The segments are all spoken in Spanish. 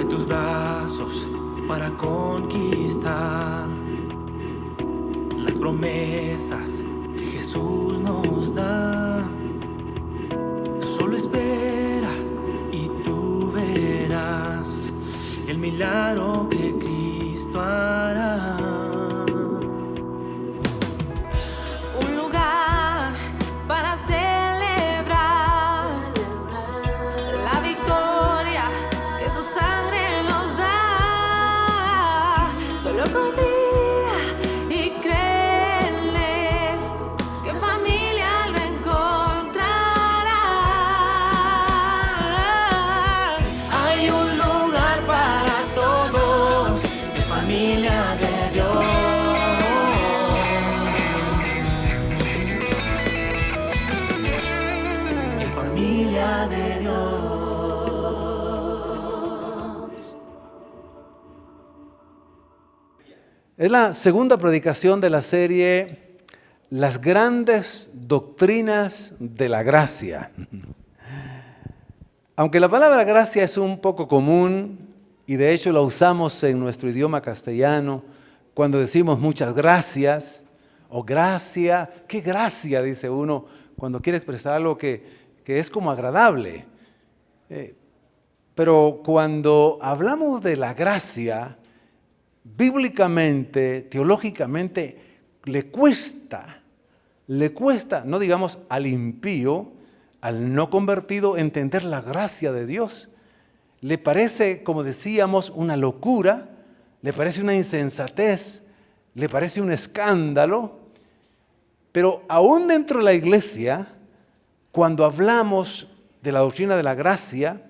tus brazos para conquistar las promesas que Jesús nos da. Solo espera y tú verás el milagro que Cristo hará. Un lugar para celebrar la victoria que su sangre nos da. Solo confía y cree en Él, que en familia lo encontrará. Hay un lugar para todos, de familia de Dios. En familia de Dios. Es la segunda predicación de la serie Las grandes doctrinas de la gracia. Aunque la palabra gracia es un poco común y de hecho la usamos en nuestro idioma castellano cuando decimos muchas gracias o gracia, qué gracia dice uno cuando quiere expresar algo que es como agradable. Pero cuando hablamos de la gracia, bíblicamente, teológicamente, le cuesta, no digamos al impío, al no convertido, entender la gracia de Dios. Le parece, como decíamos, una locura, le parece una insensatez, le parece un escándalo, pero aún dentro de la iglesia, cuando hablamos de la doctrina de la gracia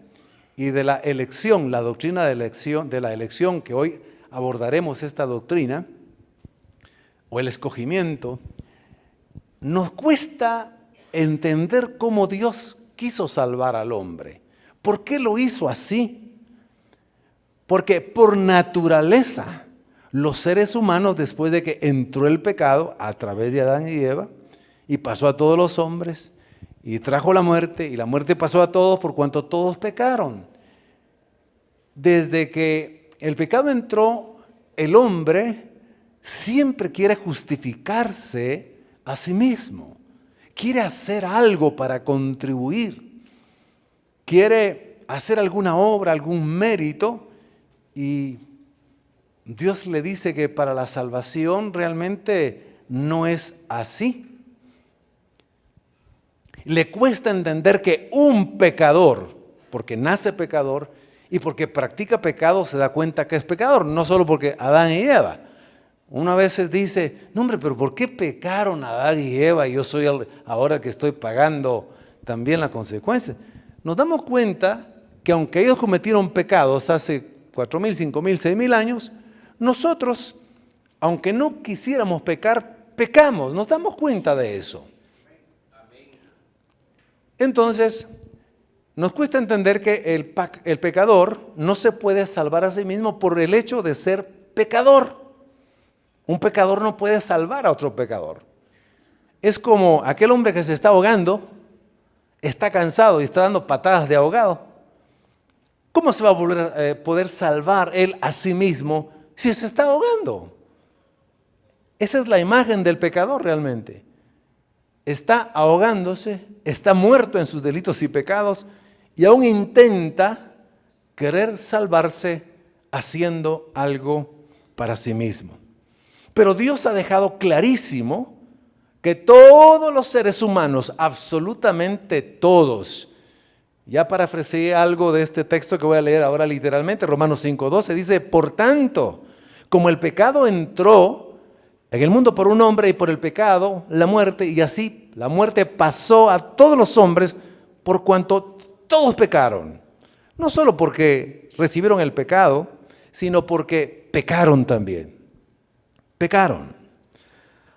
y de la elección, la doctrina de la elección que hoy abordaremos esta doctrina, o el escogimiento, nos cuesta entender cómo Dios quiso salvar al hombre. ¿Por qué lo hizo así? Porque por naturaleza, los seres humanos, después de que entró el pecado a través de Adán y Eva, y pasó a todos los hombres, y trajo la muerte, y la muerte pasó a todos por cuanto todos pecaron. Desde que el pecado entró, el hombre siempre quiere justificarse a sí mismo. Quiere hacer algo para contribuir. Quiere hacer alguna obra, algún mérito. Y Dios le dice que para la salvación realmente no es así. Le cuesta entender que un pecador, porque nace pecador, y porque practica pecado se da cuenta que es pecador, no solo porque Adán y Eva. Uno a veces dice, no hombre, pero ¿por qué pecaron Adán y Eva y yo soy ahora que estoy pagando también las consecuencias? Nos damos cuenta que aunque ellos cometieron pecados hace 4.000, 5.000, 6.000 años, nosotros, aunque no quisiéramos pecar, pecamos, nos damos cuenta de eso. Entonces, nos cuesta entender que el pecador no se puede salvar a sí mismo por el hecho de ser pecador. Un pecador no puede salvar a otro pecador. Es como aquel hombre que se está ahogando, está cansado y está dando patadas de ahogado. ¿Cómo se va a poder salvar él a sí mismo si se está ahogando? Esa es la imagen del pecador realmente. Está ahogándose, está muerto en sus delitos y pecados, y aún intenta querer salvarse haciendo algo para sí mismo. Pero Dios ha dejado clarísimo que todos los seres humanos, absolutamente todos, ya parafraseé algo de este texto que voy a leer ahora literalmente, Romanos 5:12, dice, por tanto, como el pecado entró en el mundo por un hombre y por el pecado, la muerte, y así la muerte pasó a todos los hombres por cuanto todos pecaron, no solo porque recibieron el pecado, sino porque pecaron también. Pecaron.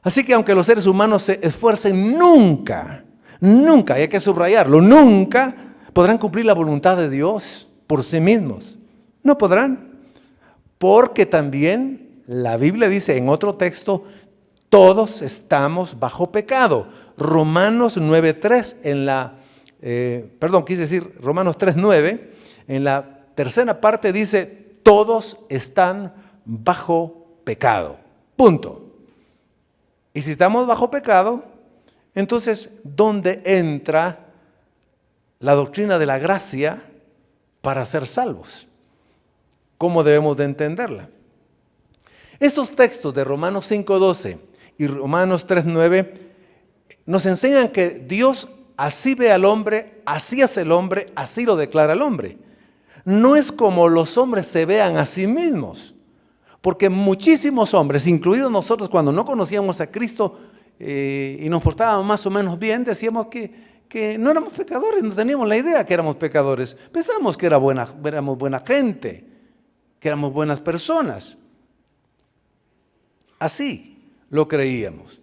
Así que aunque los seres humanos se esfuercen, nunca, y hay que subrayarlo, nunca podrán cumplir la voluntad de Dios por sí mismos. No podrán. Porque también la Biblia dice en otro texto, todos estamos bajo pecado. Romanos 9:3 Romanos 3:9 en la tercera parte dice, todos están bajo pecado. Punto. Y si estamos bajo pecado, entonces, ¿dónde entra la doctrina de la gracia para ser salvos? ¿Cómo debemos de entenderla? Estos textos de Romanos 5:12 y Romanos 3:9 nos enseñan que Dios así ve al hombre, así hace el hombre, así lo declara el hombre. No es como los hombres se vean a sí mismos, porque muchísimos hombres, incluidos nosotros, cuando no conocíamos a Cristo y nos portábamos más o menos bien, decíamos que no éramos pecadores, no teníamos la idea que éramos pecadores. Pensábamos que éramos buena gente, que éramos buenas personas. Así lo creíamos.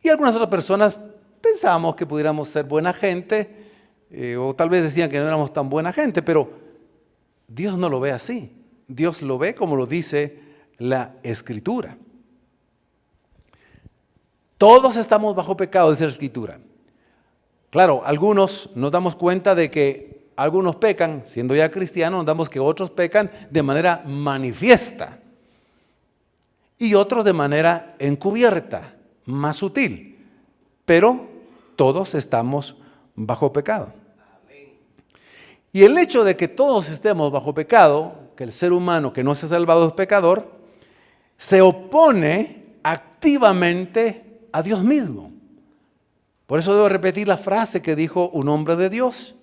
Y algunas otras personas pensábamos que pudiéramos ser buena gente, o tal vez decían que no éramos tan buena gente, pero Dios no lo ve así. Dios lo ve como lo dice la Escritura. Todos estamos bajo pecado, dice la Escritura. Claro, algunos nos damos cuenta de que algunos pecan, siendo ya cristianos, nos damos que otros pecan de manera manifiesta y otros de manera encubierta, más sutil. Pero todos estamos bajo pecado. Y el hecho de que todos estemos bajo pecado, que el ser humano que no se ha salvado es pecador, se opone activamente a Dios mismo. Por eso debo repetir la frase que dijo un hombre de Dios,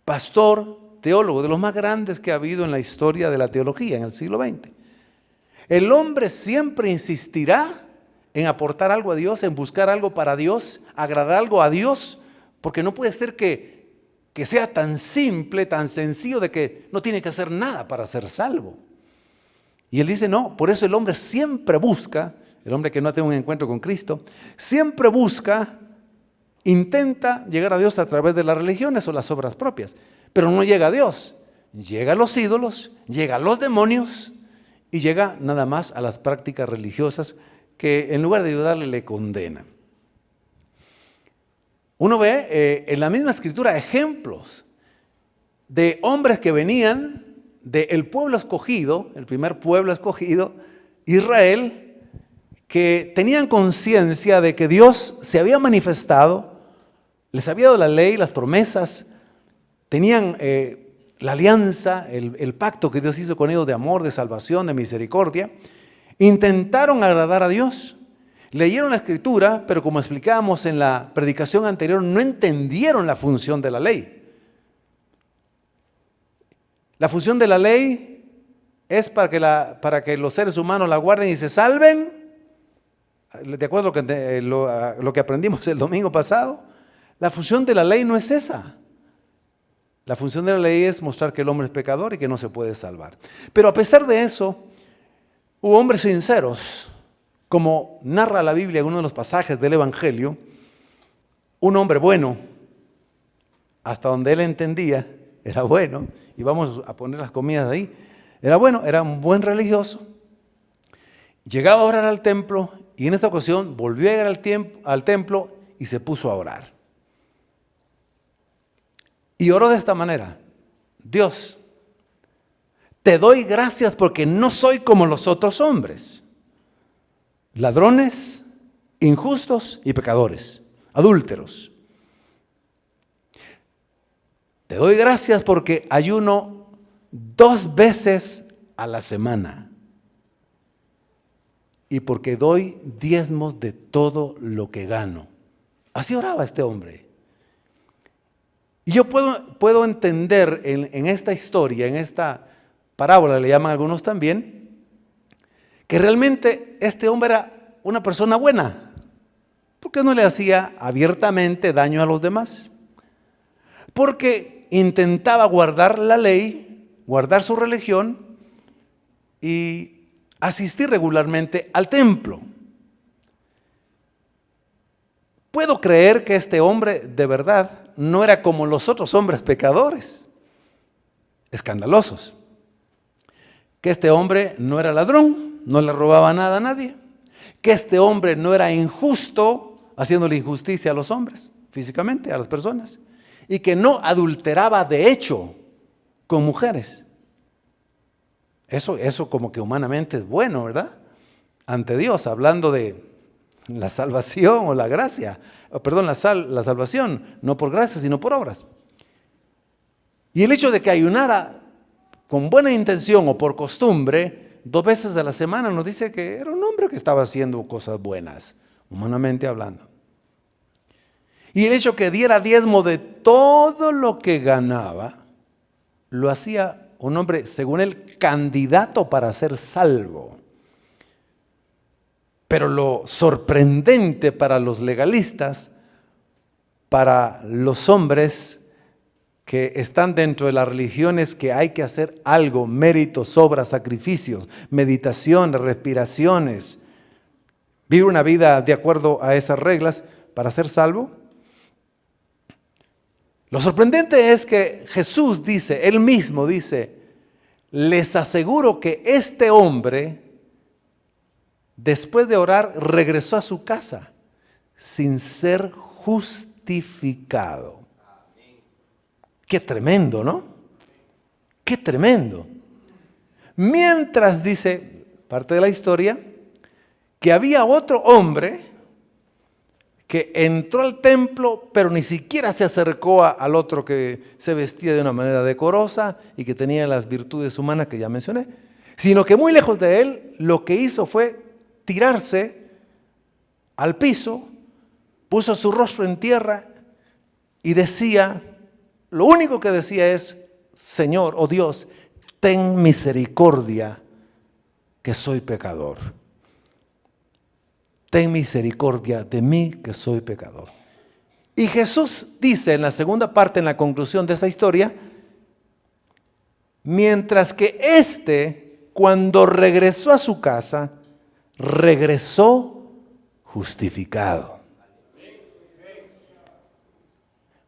pastor, teólogo, de los más grandes que ha habido en la historia de la teología en el siglo XX. El hombre siempre insistirá en aportar algo a Dios, en buscar algo para Dios, agradar algo a Dios, porque no puede ser que sea tan simple, tan sencillo de que no tiene que hacer nada para ser salvo. Y él dice, no, por eso el hombre siempre busca, el hombre que no tiene un encuentro con Cristo, siempre busca, intenta llegar a Dios a través de las religiones o las obras propias, pero no llega a Dios, llega a los ídolos, llega a los demonios y llega nada más a las prácticas religiosas que en lugar de ayudarle le condenan. Uno ve en la misma Escritura ejemplos de hombres que venían del pueblo escogido, el primer pueblo escogido, Israel, que tenían conciencia de que Dios se había manifestado, les había dado la ley, las promesas, tenían la alianza, el pacto que Dios hizo con ellos de amor, de salvación, de misericordia. Intentaron agradar a Dios. Leyeron la Escritura, pero como explicábamos en la predicación anterior, no entendieron la función de la ley. La función de la ley es para que los seres humanos la guarden y se salven. De acuerdo a lo que aprendimos el domingo pasado, la función de la ley no es esa. La función de la ley es mostrar que el hombre es pecador y que no se puede salvar. Pero a pesar de eso, hubo hombres sinceros, como narra la Biblia en uno de los pasajes del Evangelio, un hombre bueno, hasta donde él entendía, era bueno, y vamos a poner las comidas ahí, era bueno, era un buen religioso, llegaba a orar al templo, y en esta ocasión volvió a llegar al templo y se puso a orar. Y oró de esta manera: Dios, te doy gracias porque no soy como los otros hombres, ladrones, injustos y pecadores, adúlteros. Te doy gracias porque ayuno 2 veces a la semana y porque doy diezmos de todo lo que gano. Así oraba este hombre. Y yo puedo entender en esta historia, en esta parábola, le llaman algunos también, que realmente este hombre era una persona buena, porque no le hacía abiertamente daño a los demás, porque intentaba guardar la ley, guardar su religión y asistir regularmente al templo. Puedo creer que este hombre de verdad no era como los otros hombres pecadores, escandalosos. Que este hombre no era ladrón, no le robaba nada a nadie. Que este hombre no era injusto, haciéndole injusticia a los hombres, físicamente, a las personas. Y que no adulteraba de hecho con mujeres. Eso como que humanamente es bueno, ¿verdad? Ante Dios, hablando de la salvación o la gracia, perdón, la salvación, no por gracia, sino por obras. Y el hecho de que ayunara con buena intención o por costumbre, 2 veces a la semana, nos dice que era un hombre que estaba haciendo cosas buenas, humanamente hablando. Y el hecho que diera diezmo de todo lo que ganaba, lo hacía un hombre, según él, candidato para ser salvo. Pero lo sorprendente para los legalistas, para los hombres que están dentro de las religiones, que hay que hacer algo, méritos, obras, sacrificios, meditaciones, respiraciones, vivir una vida de acuerdo a esas reglas para ser salvo. Lo sorprendente es que Jesús dice, él mismo dice, les aseguro que este hombre, después de orar, regresó a su casa sin ser justificado. Qué tremendo, ¿no? Qué tremendo. Mientras, dice parte de la historia, que había otro hombre que entró al templo, pero ni siquiera se acercó al otro que se vestía de una manera decorosa y que tenía las virtudes humanas que ya mencioné, sino que muy lejos de él, lo que hizo fue tirarse al piso, puso su rostro en tierra y decía, lo único que decía es, Señor, oh Dios, ten misericordia, que soy pecador. Ten misericordia de mí, que soy pecador. Y Jesús dice en la segunda parte, en la conclusión de esa historia, mientras que éste, cuando regresó a su casa, regresó justificado.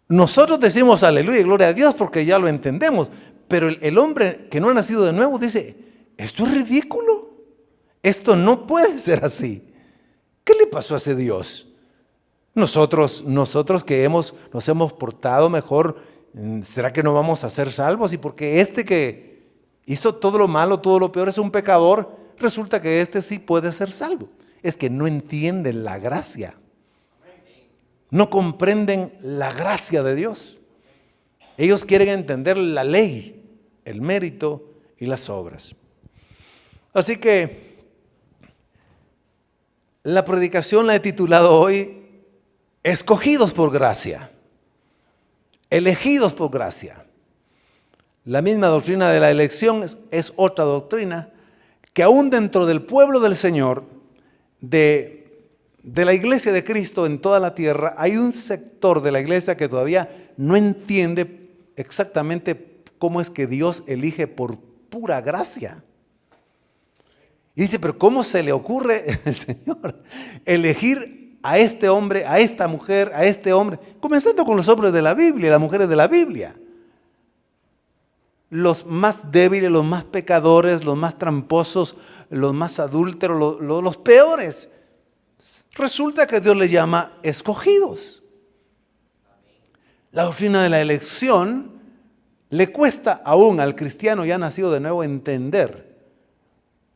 Nosotros decimos aleluya y gloria a Dios porque ya lo entendemos, pero el hombre que no ha nacido de nuevo dice, esto es ridículo, esto no puede ser así. ¿Qué le pasó a ese Dios? Nosotros que nos hemos portado mejor, ¿será que no vamos a ser salvos? Y porque este que hizo todo lo malo, todo lo peor, es un pecador, resulta que este sí puede ser salvo. Es que no entienden la gracia. No comprenden la gracia de Dios. Ellos quieren entender la ley, el mérito y las obras. Así que la predicación la he titulado hoy, Escogidos por gracia, elegidos por gracia. La misma doctrina de la elección es otra doctrina que aún dentro del pueblo del Señor, de la iglesia de Cristo en toda la tierra, hay un sector de la iglesia que todavía no entiende exactamente cómo es que Dios elige por pura gracia. Y dice, pero ¿cómo se le ocurre al Señor elegir a este hombre, a esta mujer, a este hombre? Comenzando con los hombres de la Biblia y las mujeres de la Biblia. Los más débiles, los más pecadores, los más tramposos, los más adúlteros, los peores. Resulta que Dios les llama escogidos. La doctrina de la elección le cuesta aún al cristiano ya nacido de nuevo entender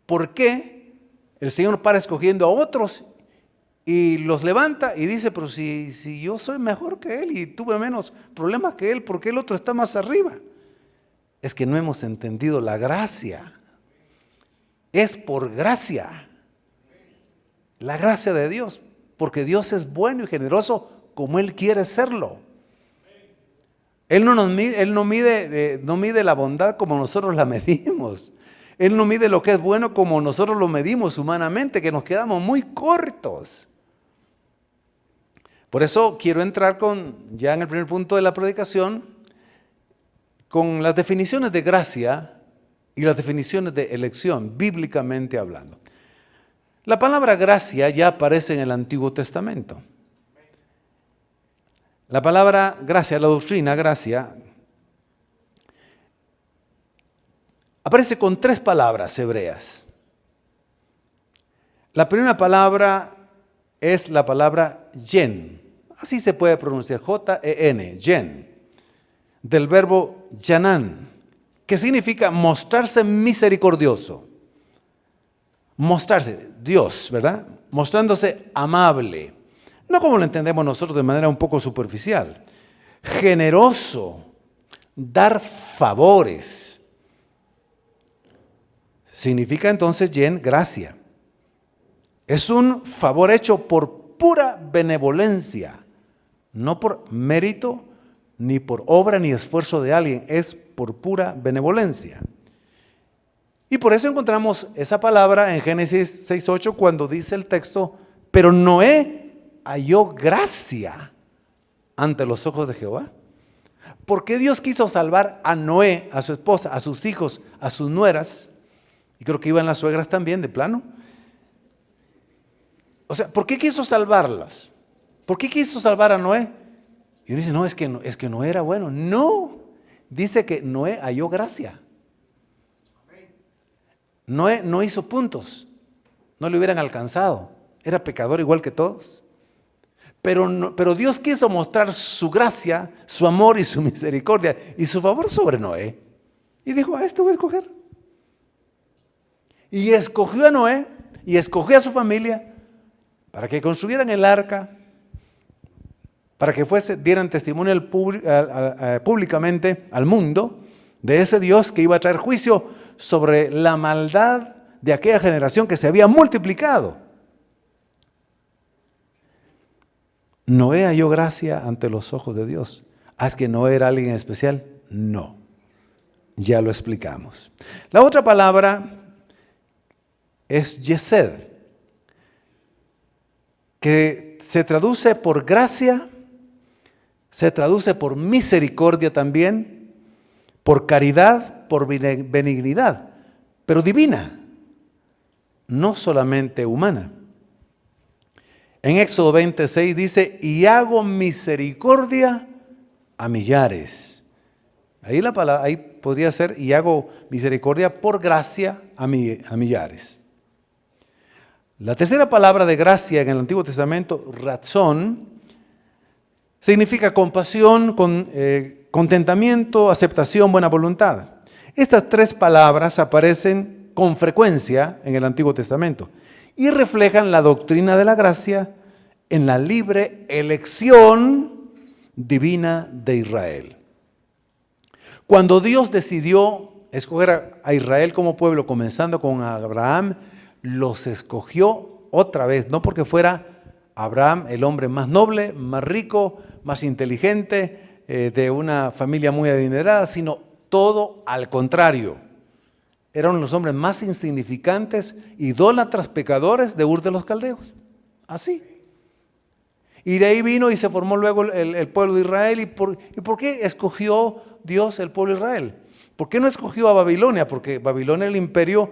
por qué el Señor para escogiendo a otros y los levanta y dice, pero si yo soy mejor que Él y tuve menos problemas que Él, ¿por qué el otro está más arriba? Es que no hemos entendido la gracia. Es por gracia. La gracia de Dios, porque Dios es bueno y generoso como Él quiere serlo. Él no mide la bondad como nosotros la medimos. Él no mide lo que es bueno como nosotros lo medimos humanamente, que nos quedamos muy cortos. Por eso quiero entrar ya en el primer punto de la predicación, con las definiciones de gracia y las definiciones de elección, bíblicamente hablando. La palabra gracia ya aparece en el Antiguo Testamento. La palabra gracia, la doctrina gracia, aparece con 3 palabras hebreas. La primera palabra es la palabra yen. Así se puede pronunciar, J-E-N, yen. Del verbo yanan, que significa mostrarse misericordioso. Mostrarse, Dios, ¿verdad? Mostrándose amable. No como lo entendemos nosotros de manera un poco superficial. Generoso, dar favores. Significa entonces, Jen, gracia. Es un favor hecho por pura benevolencia, no por mérito, ni por obra ni esfuerzo de alguien, es por pura benevolencia. Y por eso encontramos esa palabra en Génesis 6:8 cuando dice el texto, pero Noé halló gracia ante los ojos de Jehová. ¿Por qué Dios quiso salvar a Noé, a su esposa, a sus hijos, a sus nueras? Y creo que iban las suegras también, de plano. O sea, ¿por qué quiso salvarlas? ¿Por qué quiso salvar a Noé? Y uno dice, no, es que Noé era bueno. No, dice que Noé halló gracia. Noé no hizo puntos, no le hubieran alcanzado. Era pecador igual que todos. Pero Dios quiso mostrar su gracia, su amor y su misericordia y su favor sobre Noé. Y dijo, a este voy a escoger. Y escogió a Noé y escogió a su familia para que construyeran el arca, para que dieran testimonio públicamente al mundo de ese Dios que iba a traer juicio sobre la maldad de aquella generación que se había multiplicado. Noé halló gracia ante los ojos de Dios. ¿Es que Noé era alguien especial? No, ya lo explicamos. La otra palabra es Yesed, que se traduce por gracia, se traduce por misericordia también, por caridad, por benignidad, pero divina, no solamente humana. En Éxodo 26 dice, y hago misericordia a millares. Ahí la palabra, ahí podría ser, y hago misericordia por gracia a millares. La tercera palabra de gracia en el Antiguo Testamento, razón, significa compasión, contentamiento, aceptación, buena voluntad. Estas tres palabras aparecen con frecuencia en el Antiguo Testamento y reflejan la doctrina de la gracia en la libre elección divina de Israel. Cuando Dios decidió escoger a Israel como pueblo, comenzando con Abraham, los escogió otra vez, no porque fuera Abraham el hombre más noble, más rico, más inteligente, de una familia muy adinerada, sino todo al contrario. Eran los hombres más insignificantes, idólatras, pecadores de Ur de los Caldeos. Así. Y de ahí vino y se formó luego el pueblo de Israel. ¿Y por qué escogió Dios el pueblo de Israel? ¿Por qué no escogió a Babilonia? Porque Babilonia era el imperio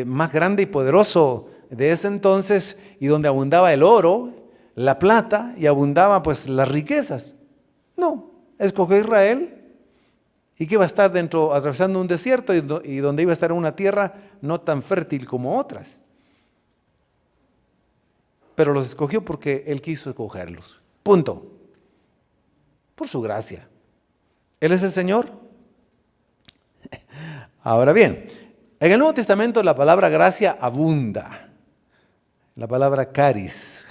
más grande y poderoso de ese entonces y donde abundaba el oro, la plata y abundaba pues las riquezas. No, escogió a Israel y que iba a estar atravesando un desierto y donde iba a estar en una tierra no tan fértil como otras. Pero los escogió porque Él quiso escogerlos. Punto. Por su gracia. Él es el Señor. Ahora bien, en el Nuevo Testamento la palabra gracia abunda. La palabra caris,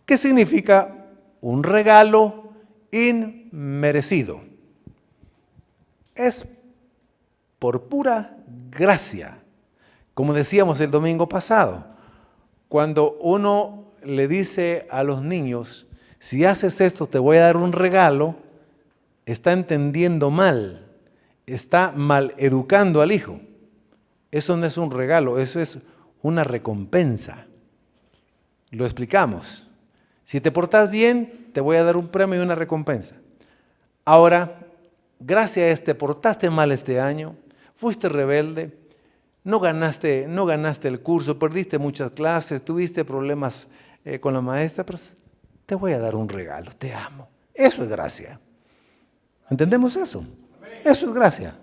que significa un regalo inmerecido. Es por pura gracia. Como decíamos el domingo pasado, cuando uno le dice a los niños, si haces esto te voy a dar un regalo, está entendiendo mal. Está mal educando al hijo. Eso no es un regalo, eso es una recompensa. Lo explicamos. Si te portas bien, te voy a dar un premio y una recompensa. Ahora, gracias te portaste mal este año, fuiste rebelde, no ganaste el curso, perdiste muchas clases, tuviste problemas con la maestra, pero te voy a dar un regalo, te amo. Eso es gracia. ¿Entendemos eso? Eso es gracia.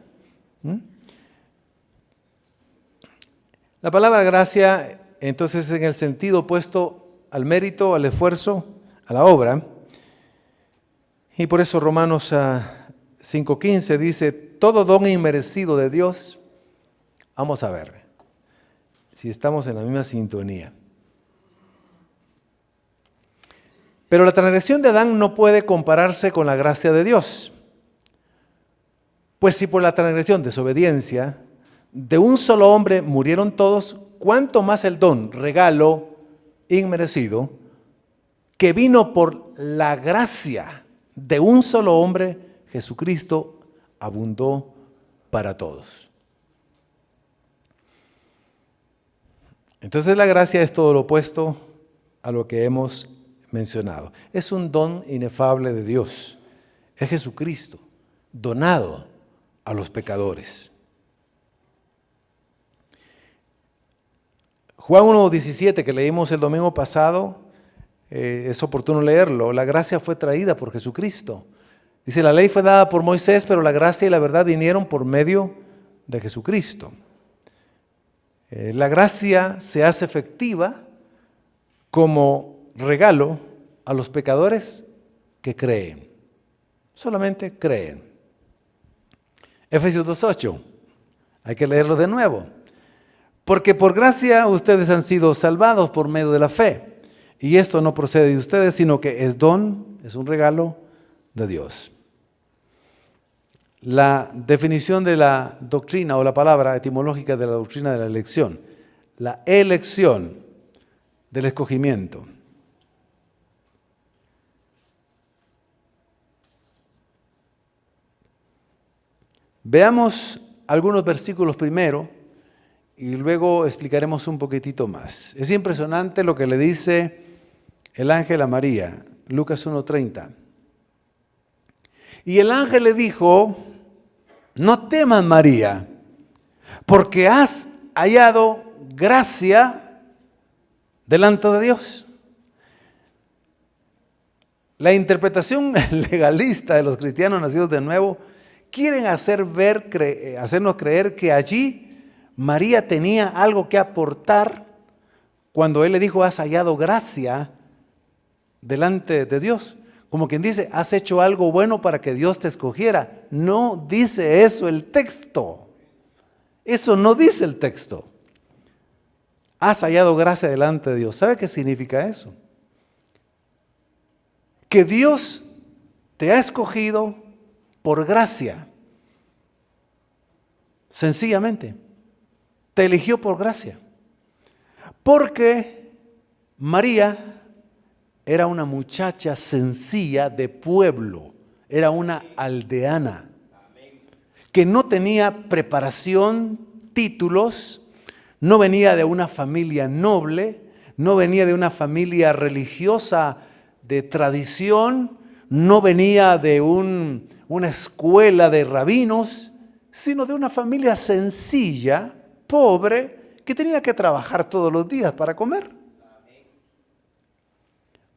La palabra gracia, entonces, es en el sentido opuesto al mérito, al esfuerzo, a la obra. Y por eso Romanos 5:15 dice, todo don inmerecido de Dios, vamos a ver si estamos en la misma sintonía. Pero la transgresión de Adán no puede compararse con la gracia de Dios. Pues si por la transgresión, desobediencia, de un solo hombre murieron todos, ¿cuánto más el don, regalo inmerecido, que vino por la gracia de un solo hombre, Jesucristo, abundó para todos? Entonces la gracia es todo lo opuesto a lo que hemos mencionado. Es un don inefable de Dios. Es Jesucristo, donado a los pecadores. Juan 1:17, que leímos el domingo pasado, es oportuno leerlo. La gracia fue traída por Jesucristo. Dice, la ley fue dada por Moisés, pero la gracia y la verdad vinieron por medio de Jesucristo. La gracia se hace efectiva como regalo a los pecadores que creen. Solamente creen. Efesios 2:8. Hay que leerlo de nuevo. Porque por gracia ustedes han sido salvados por medio de la fe. Y esto no procede de ustedes, sino que es don, es un regalo de Dios. La definición de la doctrina o la palabra etimológica de la doctrina de la elección. La elección del escogimiento. Veamos algunos versículos primero y luego explicaremos un poquitito más. Es impresionante lo que le dice el ángel a María, Lucas 1:30. Y el ángel le dijo, no temas, María, porque has hallado gracia delante de Dios. La interpretación legalista de los cristianos nacidos de nuevo quieren hacernos creer que allí María tenía algo que aportar cuando él le dijo, has hallado gracia delante de Dios. Como quien dice, has hecho algo bueno para que Dios te escogiera. No dice eso el texto. Eso no dice el texto. Has hallado gracia delante de Dios. ¿Sabe qué significa eso? Que Dios te ha escogido por gracia. Sencillamente. Te eligió por gracia. Porque María era una muchacha sencilla de pueblo. Era una aldeana. Que no tenía preparación, títulos. No venía de una familia noble. No venía de una familia religiosa de tradición. No venía de una escuela de rabinos, sino de una familia sencilla, pobre, que tenía que trabajar todos los días para comer.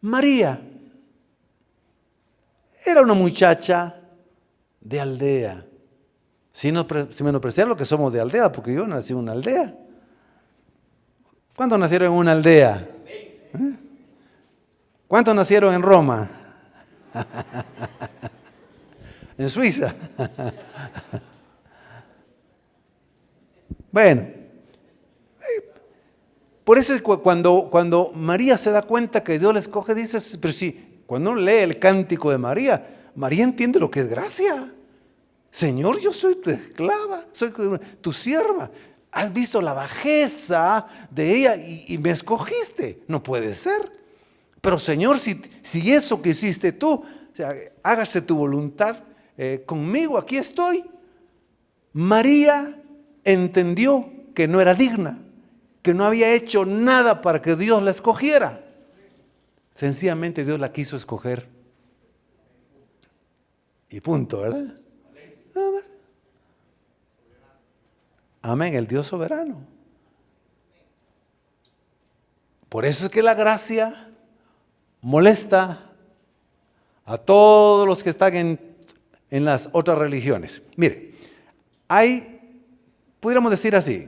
María era una muchacha de aldea. Sin menospreciar lo que somos de aldea, porque yo nací en una aldea. ¿Cuántos nacieron en una aldea? ¿Cuántos nacieron en Roma? En Suiza. Bueno, por eso es cuando María se da cuenta que Dios la escoge, dice, pero si cuando uno lee el cántico de María, María entiende lo que es gracia. Señor, yo soy tu esclava, soy tu sierva. Has visto la bajeza de ella y me escogiste. No puede ser. Pero Señor, si eso que hiciste tú, o sea, hágase tu voluntad conmigo, aquí estoy. María entendió que no era digna, que no había hecho nada para que Dios la escogiera. Sencillamente Dios la quiso escoger. Y punto, ¿verdad? Nada más. Amén, el Dios soberano. Por eso es que la gracia molesta a todos los que están en las otras religiones. Mire, pudiéramos decir así,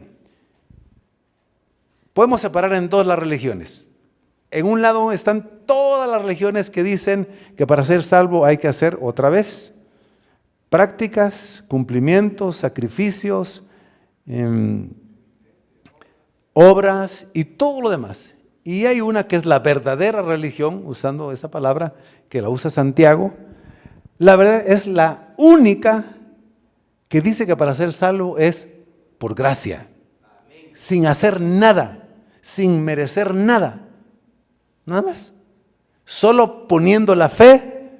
podemos separar en dos las religiones. En un lado están todas las religiones que dicen que para ser salvo hay que hacer otra vez prácticas, cumplimientos, sacrificios, obras y todo lo demás. Y hay una que es la verdadera religión, usando esa palabra que la usa Santiago. La verdad es la única que dice que para ser salvo es por gracia, sin hacer nada, sin merecer nada, nada más. Solo poniendo la fe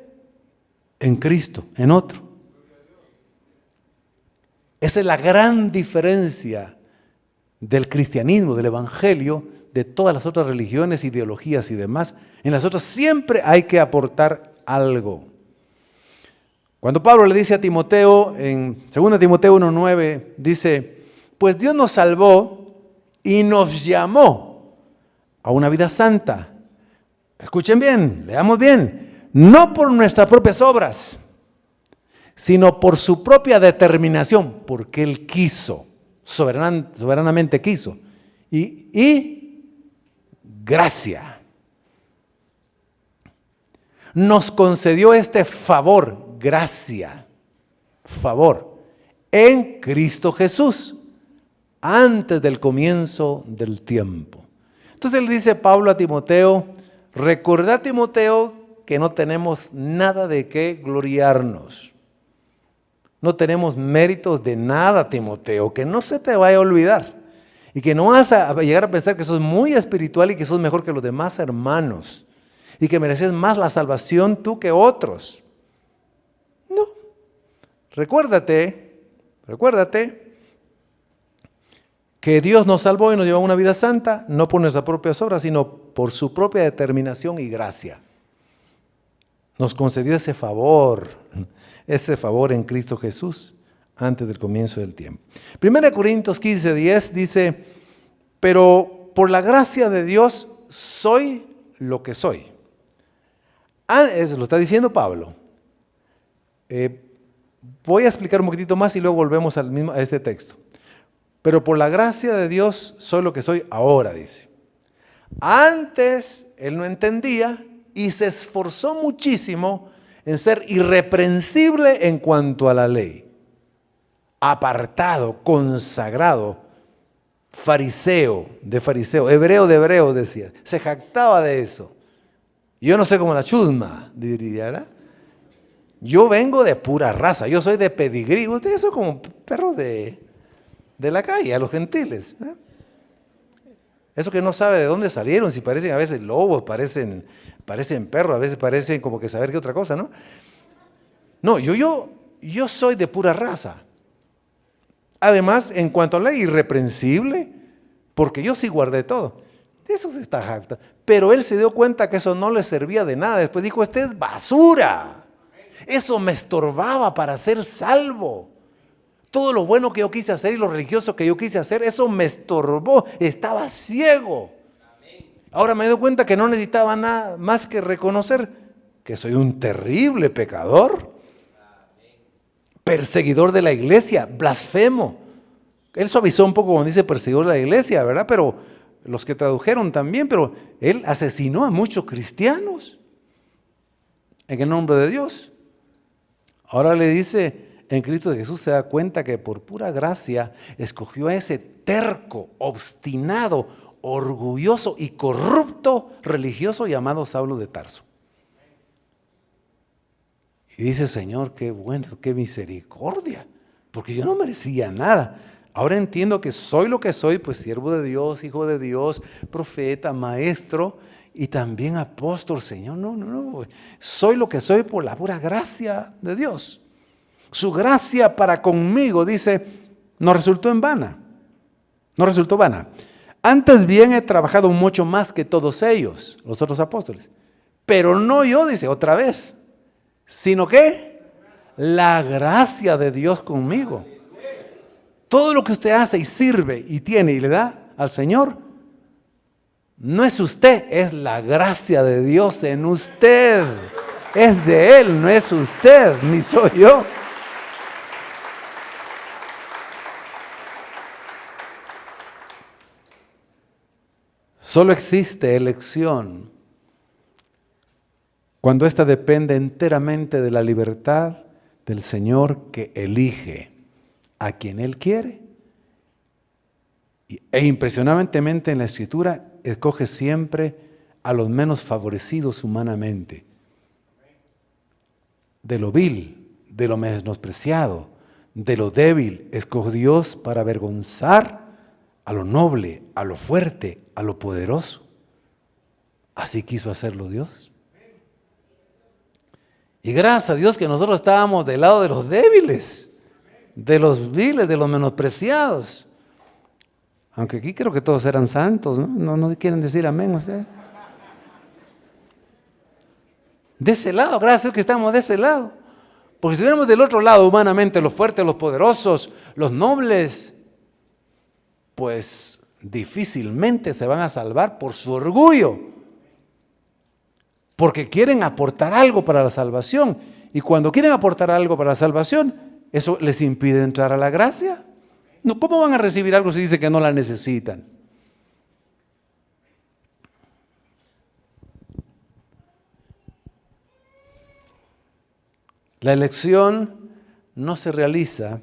en Cristo, en otro. Esa es la gran diferencia del cristianismo, del evangelio, de todas las otras religiones, ideologías y demás. En las otras siempre hay que aportar algo. Cuando Pablo le dice a Timoteo, en 2 Timoteo 1:9, dice, pues Dios nos salvó y nos llamó a una vida santa. Escuchen bien, leamos bien. No por nuestras propias obras, sino por su propia determinación, porque Él quiso, soberanamente quiso. Y gracia. Nos concedió este favor, gracia, favor, en Cristo Jesús, antes del comienzo del tiempo. Entonces le dice Pablo a Timoteo, recuerda Timoteo que no tenemos nada de qué gloriarnos. No tenemos méritos de nada, Timoteo, que no se te vaya a olvidar. Y que no vas a llegar a pensar que sos muy espiritual y que sos mejor que los demás hermanos. Y que mereces más la salvación tú que otros. No. Recuérdate que Dios nos salvó y nos llevó a una vida santa, no por nuestras propias obras, sino por su propia determinación y gracia. Nos concedió ese favor en Cristo Jesús, antes del comienzo del tiempo. 1 Corintios 15:10 dice, pero por la gracia de Dios soy lo que soy. Eso lo está diciendo Pablo. Voy a explicar un poquitito más y luego volvemos a este texto. Pero por la gracia de Dios soy lo que soy ahora, dice. Antes él no entendía y se esforzó muchísimo en ser irreprensible en cuanto a la ley. Apartado, consagrado, fariseo, hebreo de hebreo, decía. Se jactaba de eso. Yo no sé cómo la chusma, diría, ¿verdad? Yo vengo de pura raza, yo soy de pedigrí. Ustedes son como perros de la calle, a los gentiles. Eso que no sabe de dónde salieron, si parecen a veces lobos, parecen perros, a veces parecen como que saber qué otra cosa, ¿no? No, yo soy de pura raza. Además, en cuanto a la ley, irreprensible, porque yo sí guardé todo. De eso se está jacta. Pero él se dio cuenta que eso no le servía de nada. Después dijo, este es basura. Eso me estorbaba para ser salvo. Todo lo bueno que yo quise hacer y lo religioso que yo quise hacer, eso me estorbó. Estaba ciego. Ahora me doy cuenta que no necesitaba nada más que reconocer que soy un terrible pecador. Perseguidor de la iglesia, blasfemo. Él suavizó un poco cuando dice perseguidor de la iglesia, ¿verdad? Pero los que tradujeron también, pero él asesinó a muchos cristianos en el nombre de Dios. Ahora le dice, en Cristo Jesús se da cuenta que por pura gracia escogió a ese terco, obstinado, orgulloso y corrupto religioso llamado Saulo de Tarso. Y dice, Señor, qué bueno, qué misericordia, porque yo no merecía nada. Ahora entiendo que soy lo que soy, pues siervo de Dios, hijo de Dios, profeta, maestro y también apóstol. Señor, no, soy lo que soy por la pura gracia de Dios. Su gracia para conmigo, dice, no resultó en vana, no resultó vana. Antes bien he trabajado mucho más que todos ellos, los otros apóstoles, pero no yo, dice otra vez, sino que la gracia de Dios conmigo. Todo lo que usted hace y sirve y tiene y le da al Señor, no es usted, es la gracia de Dios en usted. Es de Él, no es usted, ni soy yo. Solo existe elección cuando ésta depende enteramente de la libertad del Señor que elige a quien Él quiere. E impresionantemente en la Escritura escoge siempre a los menos favorecidos humanamente. De lo vil, de lo menospreciado, de lo débil, escogió Dios para avergonzar a lo noble, a lo fuerte, a lo poderoso. Así quiso hacerlo Dios. Y gracias a Dios que nosotros estábamos del lado de los débiles, de los viles, de los menospreciados. Aunque aquí creo que todos eran santos, ¿no? No quieren decir amén ustedes. De ese lado, gracias a Dios que estamos de ese lado. Porque si estuviéramos del otro lado, humanamente, los fuertes, los poderosos, los nobles, pues difícilmente se van a salvar por su orgullo. Porque quieren aportar algo para la salvación. Y cuando quieren aportar algo para la salvación, eso les impide entrar a la gracia. No, ¿cómo van a recibir algo si dicen que no la necesitan? La elección no se realiza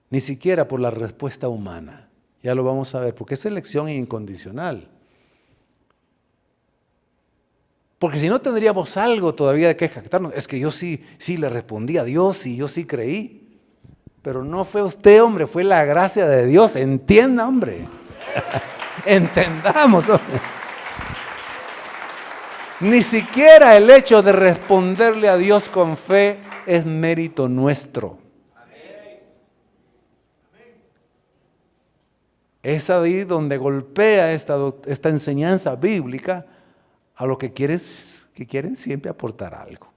ni siquiera por la respuesta humana. Ya lo vamos a ver, porque es elección incondicional. Porque si no tendríamos algo todavía de que jactarnos. Es que yo sí le respondí a Dios y yo sí creí. Pero no fue usted, hombre, fue la gracia de Dios. Entienda, hombre. Entendamos, hombre. Ni siquiera el hecho de responderle a Dios con fe es mérito nuestro. Es ahí donde golpea esta enseñanza bíblica a los que quieren siempre aportar algo.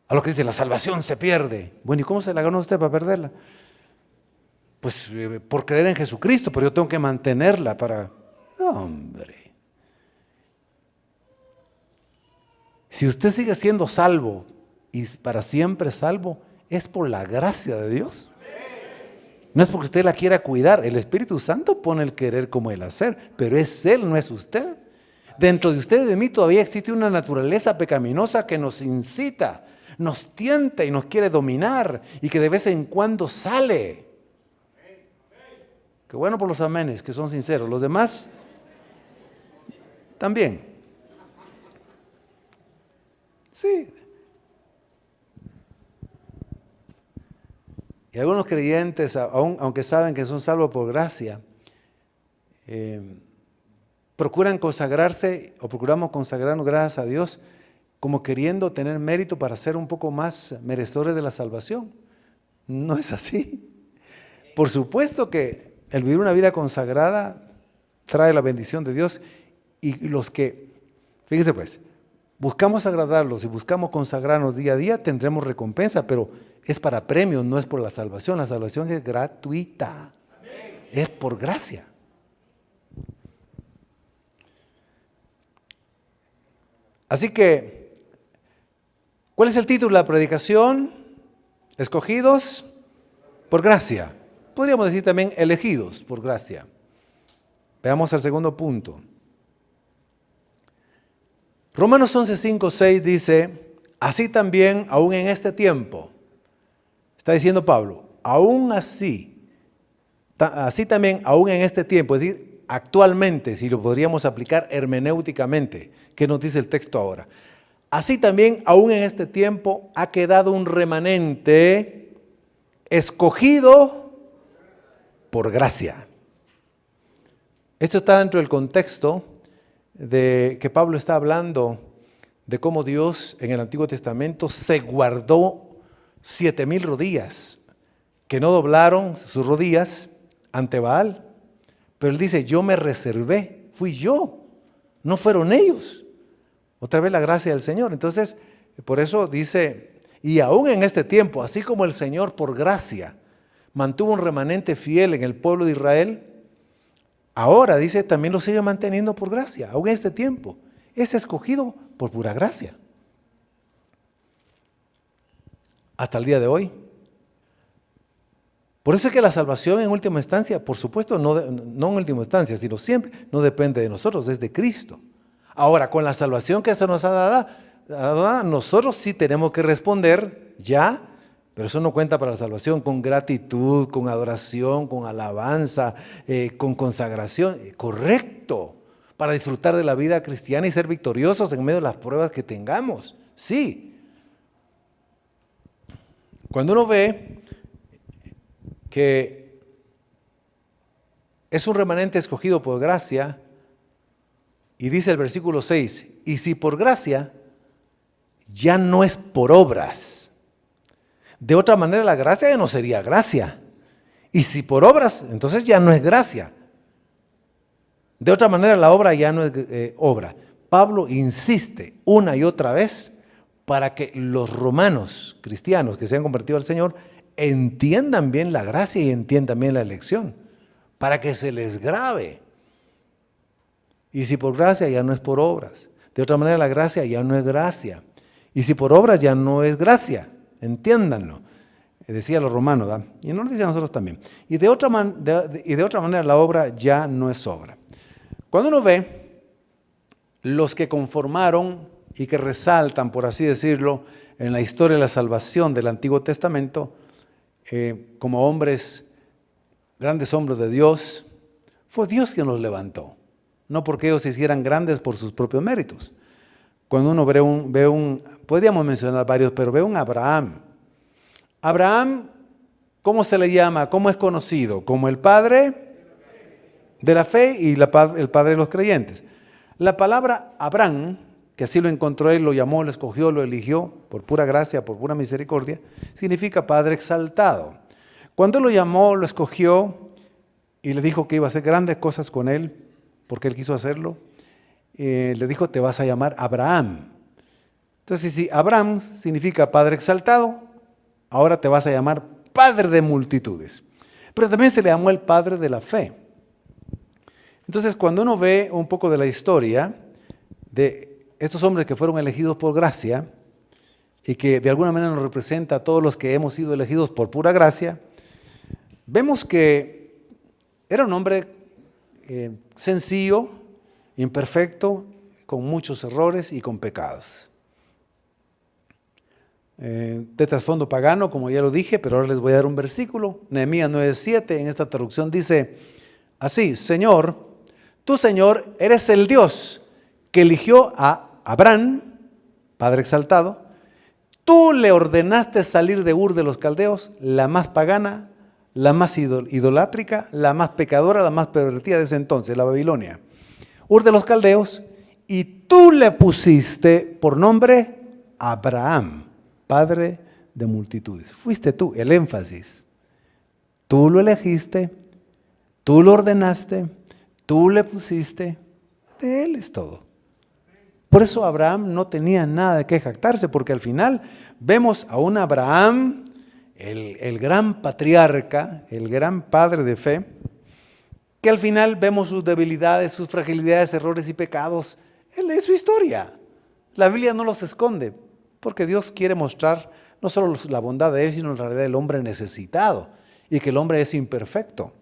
A los que dicen la salvación se pierde. Bueno, ¿y cómo se la ganó usted para perderla? Pues por creer en Jesucristo, pero yo tengo que mantenerla para... No, hombre. Si usted sigue siendo salvo y para siempre salvo, es por la gracia de Dios. No es porque usted la quiera cuidar. El Espíritu Santo pone el querer como el hacer, pero es Él, no es usted. Dentro de usted y de mí todavía existe una naturaleza pecaminosa que nos incita, nos tienta y nos quiere dominar y que de vez en cuando sale. Qué bueno por los amenes, que son sinceros. Los demás también. Sí. Y algunos creyentes, aunque saben que son salvos por gracia, procuran consagrarse o procuramos consagrarnos gracias a Dios como queriendo tener mérito para ser un poco más merecedores de la salvación. No es así. Por supuesto que el vivir una vida consagrada trae la bendición de Dios y los que, fíjense pues, buscamos agradarlos y buscamos consagrarnos día a día, tendremos recompensa, pero es para premios, no es por la salvación. La salvación es gratuita. Amén. Es por gracia. Así que, ¿cuál es el título de la predicación? Escogidos por gracia. Podríamos decir también elegidos por gracia. Veamos el segundo punto. Romanos 11, 5, 6 dice, así también, aún en este tiempo, está diciendo Pablo, aún así también, aún en este tiempo, es decir, actualmente, si lo podríamos aplicar hermenéuticamente, ¿qué nos dice el texto ahora? Así también, aún en este tiempo, ha quedado un remanente escogido por gracia. Esto está dentro del contexto de que Pablo está hablando de cómo Dios en el Antiguo Testamento se guardó 7,000 rodillas que no doblaron sus rodillas ante Baal. Pero él dice, yo me reservé, fui yo, no fueron ellos. Otra vez la gracia del Señor. Entonces, por eso dice, y aún en este tiempo, así como el Señor por gracia mantuvo un remanente fiel en el pueblo de Israel, ahora dice, también lo sigue manteniendo por gracia, aún en este tiempo. Es escogido por pura gracia. Hasta el día de hoy. Por eso es que la salvación en última instancia, por supuesto, no en última instancia, sino siempre, no depende de nosotros, es de Cristo. Ahora, con la salvación que se nos ha nosotros sí tenemos que responder ya, pero eso no cuenta para la salvación, con gratitud, con adoración, con alabanza, con consagración. Correcto, para disfrutar de la vida cristiana y ser victoriosos en medio de las pruebas que tengamos. Sí. Cuando uno ve que es un remanente escogido por gracia, y dice el versículo 6, y si por gracia, ya no es por obras. De otra manera la gracia ya no sería gracia. Y si por obras, entonces ya no es gracia. De otra manera la obra ya no es obra. Pablo insiste una y otra vez para que los romanos cristianos que se han convertido al Señor entiendan bien la gracia y entiendan bien la elección, para que se les grabe. Y si por gracia ya no es por obras. De otra manera la gracia ya no es gracia. Y si por obras ya no es gracia. Entiéndanlo. Decía los romanos, ¿verdad? Y nos dice a nosotros también. Y de otra manera la obra ya no es obra. Cuando uno ve los que conformaron y que resaltan, por así decirlo, en la historia de la salvación del Antiguo Testamento, como hombres, grandes hombres de Dios, fue Dios quien los levantó. No porque ellos se hicieran grandes por sus propios méritos. Cuando uno podríamos mencionar varios, pero ve un Abraham. Abraham, ¿cómo se le llama? ¿Cómo es conocido? Como el padre de la fe y el padre de los creyentes. La palabra Abraham, que así lo encontró él, lo llamó, lo escogió, lo eligió, por pura gracia, por pura misericordia, significa Padre exaltado. Cuando él lo llamó, lo escogió y le dijo que iba a hacer grandes cosas con él, porque él quiso hacerlo, le dijo, te vas a llamar Abraham. Entonces, si Abraham significa Padre exaltado, ahora te vas a llamar Padre de multitudes. Pero también se le llamó el Padre de la fe. Entonces, cuando uno ve un poco de la historia de estos hombres que fueron elegidos por gracia y que de alguna manera nos representa a todos los que hemos sido elegidos por pura gracia, vemos que era un hombre sencillo, imperfecto, con muchos errores y con pecados. De trasfondo pagano, como ya lo dije, pero ahora les voy a dar un versículo. Nehemías 9:7, en esta traducción dice así: Señor, tú Señor eres el Dios que eligió a Abraham, Padre exaltado. Tú le ordenaste salir de Ur de los Caldeos, la más pagana, la más idolátrica, la más pecadora, la más pervertida de ese entonces, la Babilonia. Ur de los Caldeos, y tú le pusiste por nombre Abraham, Padre de multitudes. Fuiste tú, el énfasis. Tú lo elegiste, tú lo ordenaste, tú le pusiste, de él es todo. Por eso Abraham no tenía nada de qué jactarse, porque al final vemos a un Abraham, el gran patriarca, el gran padre de fe, que al final vemos sus debilidades, sus fragilidades, errores y pecados. Él es su historia. La Biblia no los esconde, porque Dios quiere mostrar no solo la bondad de él, sino en realidad el hombre necesitado y que el hombre es imperfecto.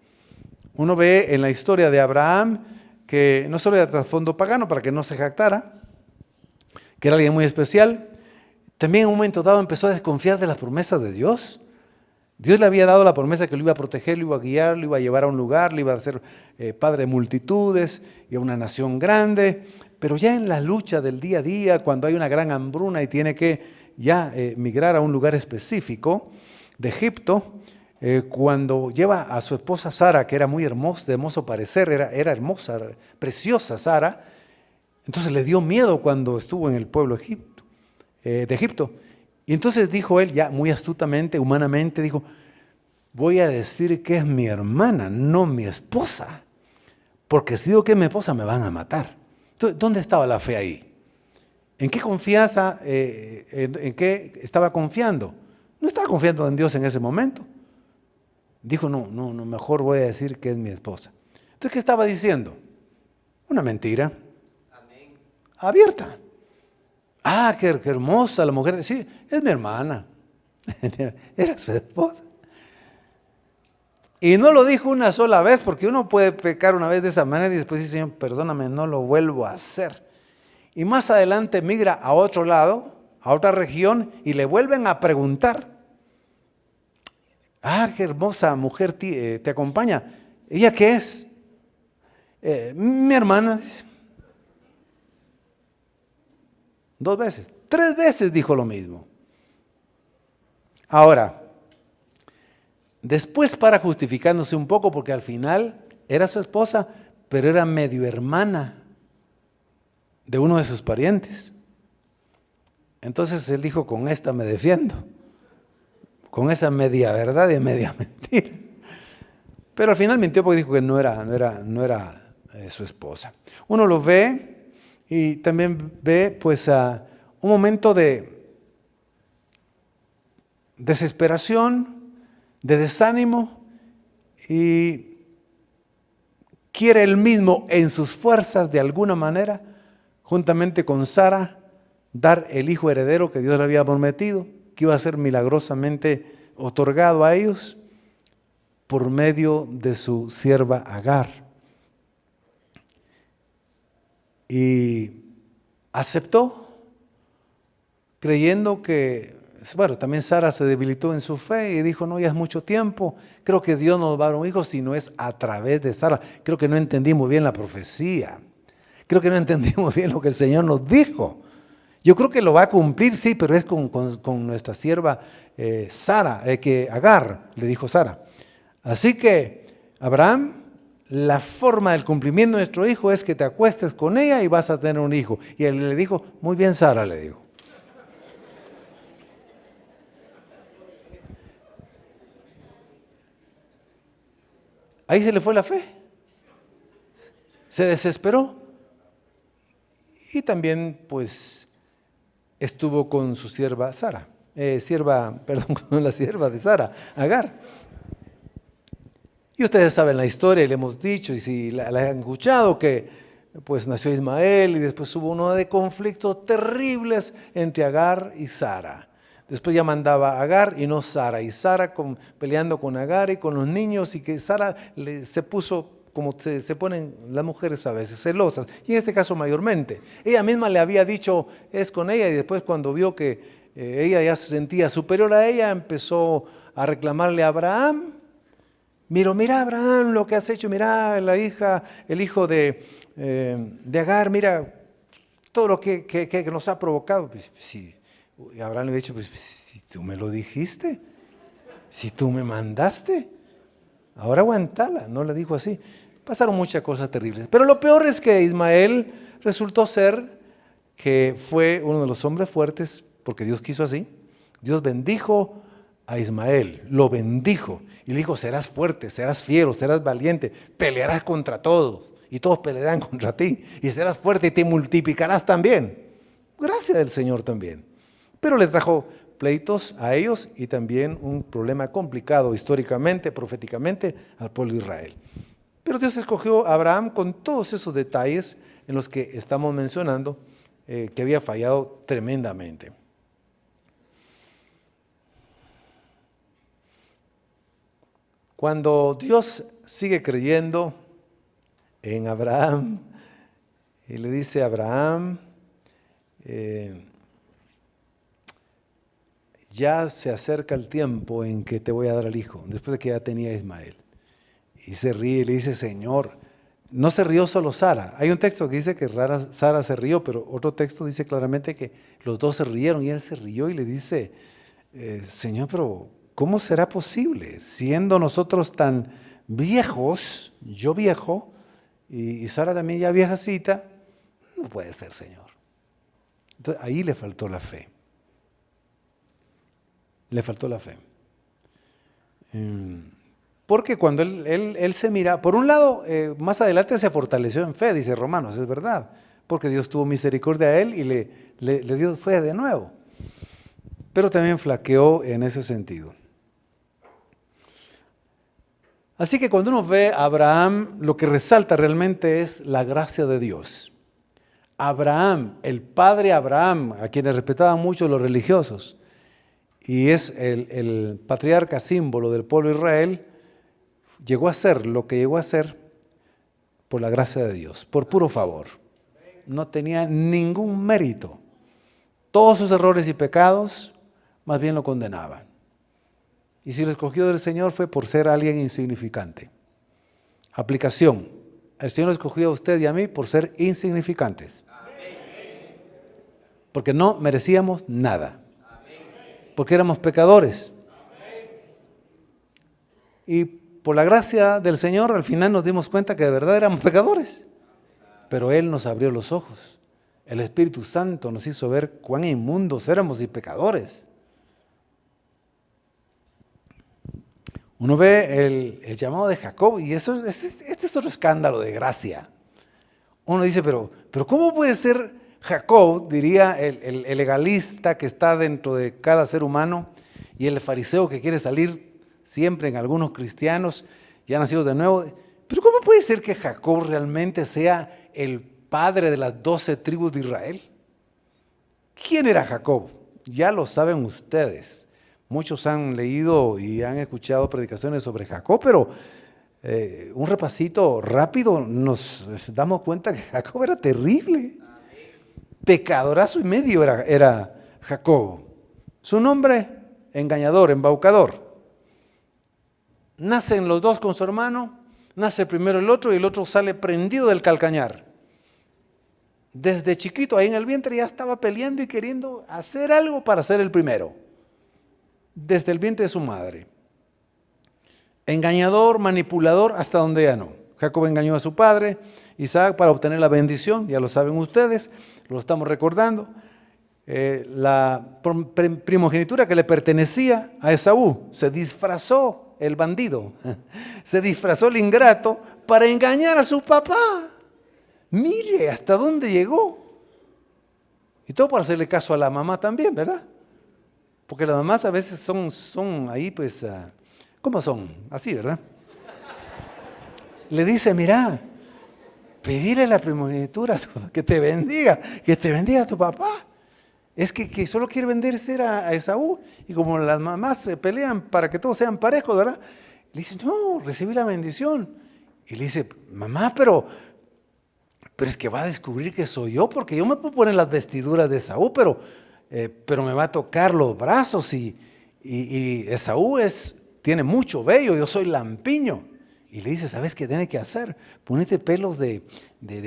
Uno ve en la historia de Abraham que no solo era de trasfondo pagano para que no se jactara, que era alguien muy especial, también en un momento dado empezó a desconfiar de las promesas de Dios. Dios le había dado la promesa que lo iba a proteger, lo iba a guiar, lo iba a llevar a un lugar, le iba a hacer padre de multitudes y a una nación grande. Pero ya en la lucha del día a día, cuando hay una gran hambruna y tiene que ya migrar a un lugar específico de Egipto, cuando lleva a su esposa Sara, que era muy hermosa, de hermoso parecer, era hermosa, preciosa Sara, entonces le dio miedo cuando estuvo en el pueblo de Egipto. Y entonces dijo él, ya muy astutamente, humanamente, dijo, voy a decir que es mi hermana, no mi esposa, porque si digo que es mi esposa me van a matar. Entonces, ¿dónde estaba la fe ahí? ¿En qué confianza, en qué estaba confiando? No estaba confiando en Dios en ese momento. Dijo, no, mejor voy a decir que es mi esposa. Entonces, ¿qué estaba diciendo? Una mentira. Amén. Abierta. Ah, qué hermosa la mujer. Sí, es mi hermana. Era su esposa. Y no lo dijo una sola vez, porque uno puede pecar una vez de esa manera y después dice, Señor, perdóname, no lo vuelvo a hacer. Y más adelante migra a otro lado, a otra región, y le vuelven a preguntar. Qué hermosa mujer te acompaña. ¿Ella qué es? Mi hermana. 2 veces, 3 veces dijo lo mismo. Ahora, después para justificándose un poco, porque al final era su esposa, pero era medio hermana de uno de sus parientes. Entonces él dijo, con esta me defiendo, con esa media verdad y media mentira. Pero al final mintió porque dijo que no era su esposa. Uno lo ve y también ve pues un momento de desesperación, de desánimo, y quiere él mismo en sus fuerzas de alguna manera, juntamente con Sara, dar el hijo heredero que Dios le había prometido, que iba a ser milagrosamente otorgado a ellos por medio de su sierva Agar. Y aceptó, creyendo que, bueno, también Sara se debilitó en su fe y dijo, no, ya es mucho tiempo, creo que Dios nos va a dar un hijo si no es a través de Sara. Creo que no entendimos bien la profecía, creo que no entendimos bien lo que el Señor nos dijo. Yo creo que lo va a cumplir, sí, pero es con nuestra sierva Sara, que Agar, le dijo Sara. Así que, Abraham, la forma del cumplimiento de nuestro hijo es que te acuestes con ella y vas a tener un hijo. Y él le dijo, muy bien, Sara, le dijo. Ahí se le fue la fe. Se desesperó. Y también, pues, estuvo con su sierva Sara. Con la sierva de Sara, Agar. Y ustedes saben la historia, y le hemos dicho, y si la han escuchado, que pues nació Ismael y después hubo uno de conflictos terribles entre Agar y Sara. Después ya mandaba Agar y no Sara, y Sara peleando con Agar y con los niños, y que Sara se puso como se ponen las mujeres a veces, celosas, y en este caso mayormente. Ella misma le había dicho, es con ella, y después cuando vio que ella ya se sentía superior a ella, empezó a reclamarle a Abraham. Mira Abraham lo que has hecho, mira el hijo de Agar, mira todo lo que nos ha provocado. Pues, sí. Y Abraham le ha dicho, pues si tú me lo dijiste, si tú me mandaste, ahora aguantala, no le dijo así. Pasaron muchas cosas terribles. Pero lo peor es que Ismael resultó ser que fue uno de los hombres fuertes, porque Dios quiso así. Dios bendijo a Ismael, lo bendijo y le dijo, serás fuerte, serás fiero, serás valiente, pelearás contra todos y todos pelearán contra ti y serás fuerte y te multiplicarás también. Gracia del Señor también. Pero le trajo pleitos a ellos y también un problema complicado históricamente, proféticamente al pueblo de Israel. Pero Dios escogió a Abraham con todos esos detalles en los que estamos mencionando que había fallado tremendamente. Cuando Dios sigue creyendo en Abraham y le dice a Abraham, ya se acerca el tiempo en que te voy a dar al hijo, después de que ya tenía a Ismael. Y se ríe y le dice, Señor, no se rió solo Sara. Hay un texto que dice que Sara se rió, pero otro texto dice claramente que los dos se rieron y él se rió y le dice, Señor, pero ¿cómo será posible? Siendo nosotros tan viejos, yo viejo, y Sara también ya viejacita, no puede ser, Señor. Entonces ahí le faltó la fe. Le faltó la fe. Porque cuando él se mira, por un lado, más adelante se fortaleció en fe, dice Romanos, es verdad, porque Dios tuvo misericordia a él y le dio fe de nuevo. Pero también flaqueó en ese sentido. Así que cuando uno ve a Abraham, lo que resalta realmente es la gracia de Dios. Abraham, el padre Abraham, a quienes respetaban mucho los religiosos, y es el patriarca símbolo del pueblo de Israel, llegó a ser lo que llegó a ser por la gracia de Dios, por puro favor. no tenía ningún mérito. Todos sus errores y pecados más bien lo condenaban. Y si lo escogió del Señor fue por ser alguien insignificante. Aplicación. El Señor lo escogió a usted y a mí por ser insignificantes. Porque no merecíamos nada. Porque éramos pecadores. Y por la gracia del Señor al final nos dimos cuenta que de verdad éramos pecadores. Pero Él nos abrió los ojos. El Espíritu Santo nos hizo ver cuán inmundos éramos y pecadores. Uno ve el llamado de Jacob y este es otro escándalo de gracia. Uno dice, pero ¿cómo puede ser Jacob, diría el legalista que está dentro de cada ser humano y el fariseo que quiere salir siempre en algunos cristianos ya nacidos de nuevo? Pero ¿cómo puede ser que Jacob realmente sea el padre de las 12 tribus de Israel? ¿Quién era Jacob? Ya lo saben ustedes. Muchos han leído y han escuchado predicaciones sobre Jacob, pero un repasito rápido nos damos cuenta que Jacob era terrible. Pecadorazo y medio era Jacob. Su nombre, engañador, embaucador. Nacen los dos con su hermano, nace primero el otro y el otro sale prendido del calcañar. Desde chiquito, ahí en el vientre, ya estaba peleando y queriendo hacer algo para ser el primero. Desde el vientre de su madre. Engañador, manipulador, hasta donde ya no. Jacob engañó a su padre, Isaac, para obtener la bendición, ya lo saben ustedes, lo estamos recordando. La primogenitura que le pertenecía a Esaú, se disfrazó el bandido, se disfrazó el ingrato para engañar a su papá. Mire hasta dónde llegó. Y todo por hacerle caso a la mamá también, ¿verdad? Porque las mamás a veces son ahí, pues, ¿cómo son? Así, ¿verdad? Le dice, mira, pedirle la primogenitura que te bendiga tu papá. Es que solo quiere bendecer a Esaú. Y como las mamás se pelean para que todos sean parejos, ¿verdad? Le dice, no, recibí la bendición. Y le dice, mamá, pero es que va a descubrir que soy yo, porque yo me puedo poner las vestiduras de Esaú, pero me va a tocar los brazos y Esaú tiene mucho vello, yo soy lampiño. Y le dice, ¿sabes qué tiene que hacer? Ponete pelos de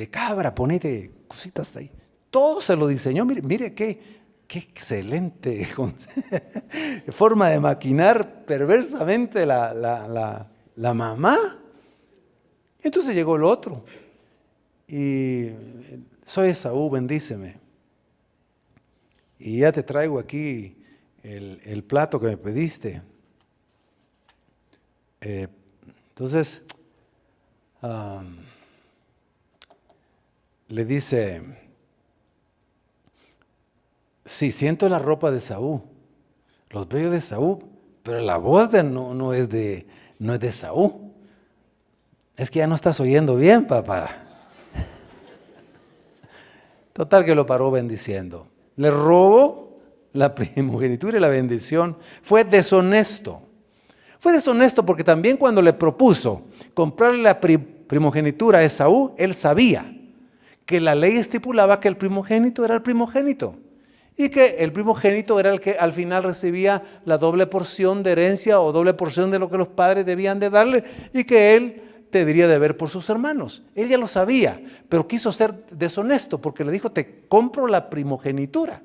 cabra, ponete cositas ahí. Todo se lo diseñó, mire qué excelente forma de maquinar perversamente la mamá. Entonces llegó el otro y soy Esaú, bendíceme. Y ya te traigo aquí el plato que me pediste. Entonces, le dice, sí, siento la ropa de Esaú, los vellos de Esaú, pero la voz no es de Esaú. Es que ya no estás oyendo bien, papá. Total que lo paró bendiciendo. Le robó la primogenitura y la bendición. Fue deshonesto. Fue deshonesto porque también cuando le propuso comprarle la primogenitura a Esaú, él sabía que la ley estipulaba que el primogénito era el primogénito y que el primogénito era el que al final recibía la doble porción de herencia o doble porción de lo que los padres debían de darle y que él debería de ver por sus hermanos. Él ya lo sabía, pero quiso ser deshonesto porque le dijo, te compro la primogenitura.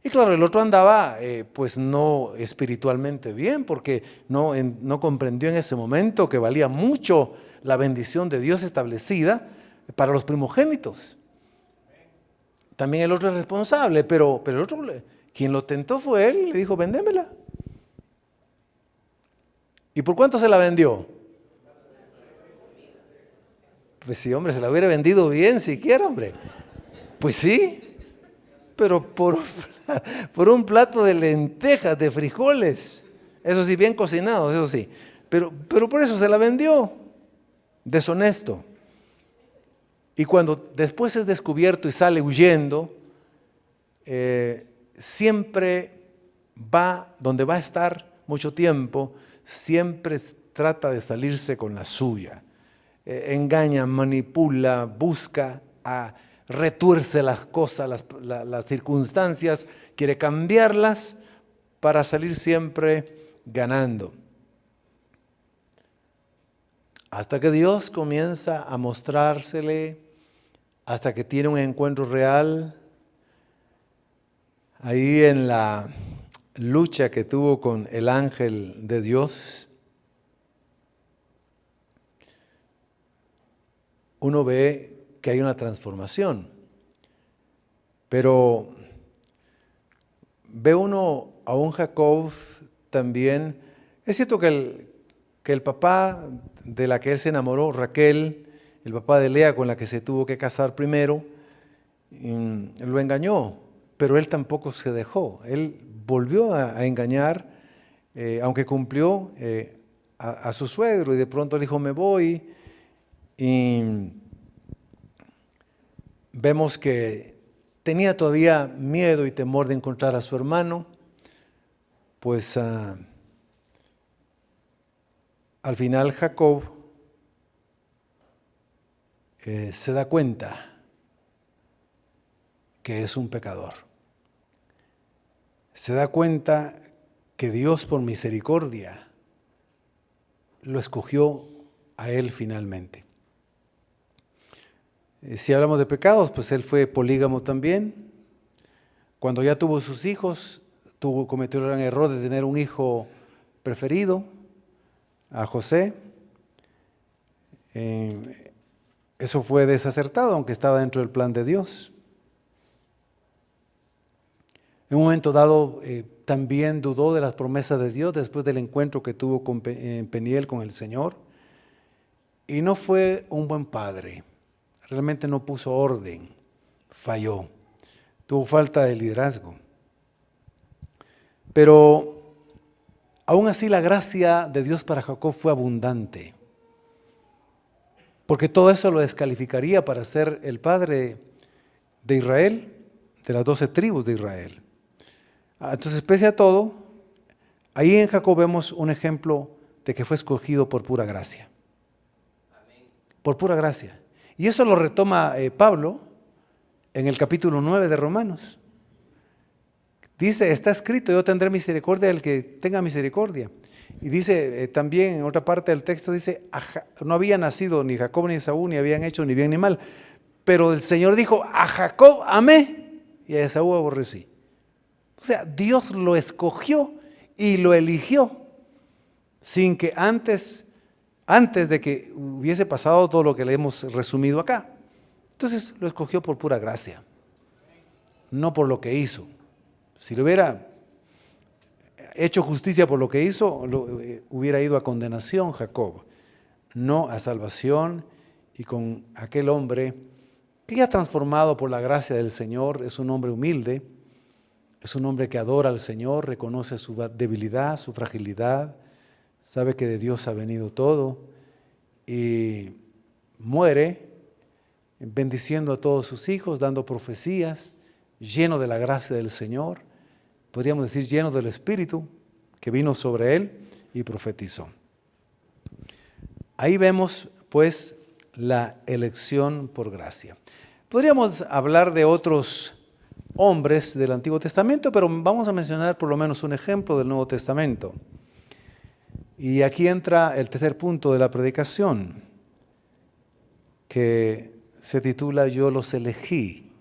Y claro, el otro andaba pues no espiritualmente bien porque no comprendió en ese momento que valía mucho la bendición de Dios establecida para los primogénitos. También el otro es responsable, pero el otro, quien lo tentó fue él, le dijo, vendémela. ¿Y por cuánto se la vendió? Pues sí, hombre, se la hubiera vendido bien siquiera, hombre. Pues sí, pero por un plato de lentejas, de frijoles, eso sí, bien cocinados, eso sí. Pero por eso se la vendió, deshonesto. Y cuando después es descubierto y sale huyendo, siempre va, donde va a estar mucho tiempo, siempre trata de salirse con la suya. Engaña, manipula, busca retuerce las cosas, las circunstancias, quiere cambiarlas para salir siempre ganando. Hasta que Dios comienza a mostrársele, hasta que tiene un encuentro real, ahí en la lucha que tuvo con el ángel de Dios, uno ve que hay una transformación, pero ve uno a un Jacob también. Es cierto que el papá de la que él se enamoró, Raquel, el papá de Lea con la que se tuvo que casar primero, lo engañó, pero él tampoco se dejó. Él volvió a engañar, aunque cumplió a su suegro, y de pronto dijo, me voy. Y vemos que tenía todavía miedo y temor de encontrar a su hermano, pues al final Jacob se da cuenta que es un pecador. Se da cuenta que Dios por misericordia lo escogió a él finalmente. Si hablamos de pecados, pues él fue polígamo también. Cuando ya tuvo sus hijos, cometió el gran error de tener un hijo preferido, a José. Eso fue desacertado, aunque estaba dentro del plan de Dios. En un momento dado también dudó de las promesas de Dios después del encuentro que tuvo en Peniel con el Señor. Y no fue un buen padre. Realmente no puso orden, falló, tuvo falta de liderazgo. Pero aún así la gracia de Dios para Jacob fue abundante, porque todo eso lo descalificaría para ser el padre de Israel, de las 12 tribus de Israel. Entonces, pese a todo, ahí en Jacob vemos un ejemplo de que fue escogido por pura gracia. Por pura gracia. Y eso lo retoma Pablo en el capítulo 9 de Romanos. Dice, está escrito, yo tendré misericordia del que tenga misericordia. Y dice también en otra parte del texto, dice, no había nacido ni Jacob ni Esaú, ni habían hecho ni bien ni mal. Pero el Señor dijo, a Jacob amé y a Esaú aborrecí. O sea, Dios lo escogió y lo eligió sin que antes de que hubiese pasado todo lo que le hemos resumido acá. Entonces lo escogió por pura gracia, no por lo que hizo. Si le hubiera hecho justicia por lo que hizo, hubiera ido a condenación Jacob, no a salvación, y con aquel hombre que ya transformado por la gracia del Señor, es un hombre humilde, es un hombre que adora al Señor, reconoce su debilidad, su fragilidad, sabe que de Dios ha venido todo y muere bendiciendo a todos sus hijos, dando profecías, lleno de la gracia del Señor, podríamos decir lleno del Espíritu que vino sobre él y profetizó. Ahí vemos pues la elección por gracia. Podríamos hablar de otros hombres del Antiguo Testamento, pero vamos a mencionar por lo menos un ejemplo del Nuevo Testamento. Y aquí entra el tercer punto de la predicación, que se titula Yo los elegí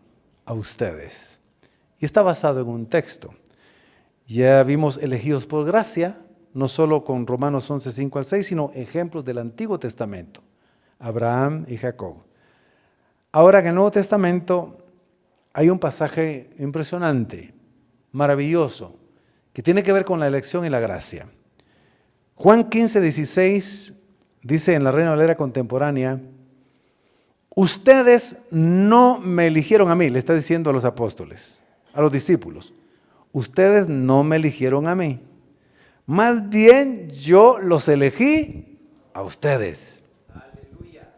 a ustedes. Y está basado en un texto. Ya vimos elegidos por gracia, no solo con Romanos 11, 5 al 6, sino ejemplos del Antiguo Testamento, Abraham y Jacob. Ahora en el Nuevo Testamento hay un pasaje impresionante, maravilloso, que tiene que ver con la elección y la gracia. Juan 15, 16 dice en la Reina Valera contemporánea, ustedes no me eligieron a mí, le está diciendo a los apóstoles, a los discípulos, ustedes no me eligieron a mí, más bien yo los elegí a ustedes. Aleluya.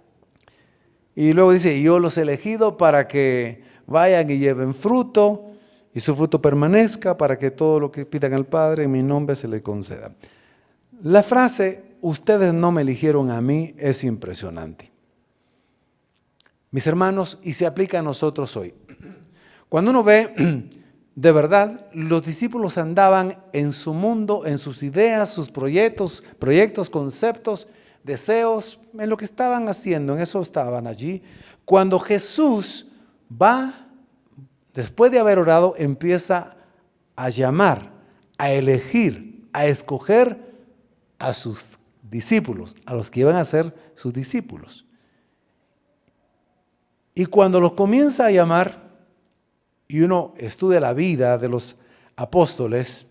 Y luego dice, yo los he elegido para que vayan y lleven fruto y su fruto permanezca, para que todo lo que pidan al Padre en mi nombre se le conceda. La frase, ustedes no me eligieron a mí, es impresionante. mis hermanos, y se aplica a nosotros hoy. Cuando uno ve, de verdad, los discípulos andaban en su mundo, en sus ideas, sus proyectos, conceptos, deseos, en lo que estaban haciendo, en eso estaban allí. Cuando Jesús va, después de haber orado, empieza a llamar, a elegir, a escoger a sus discípulos, a los que iban a ser sus discípulos. Y cuando los comienza a llamar, y uno estudia la vida de los apóstoles,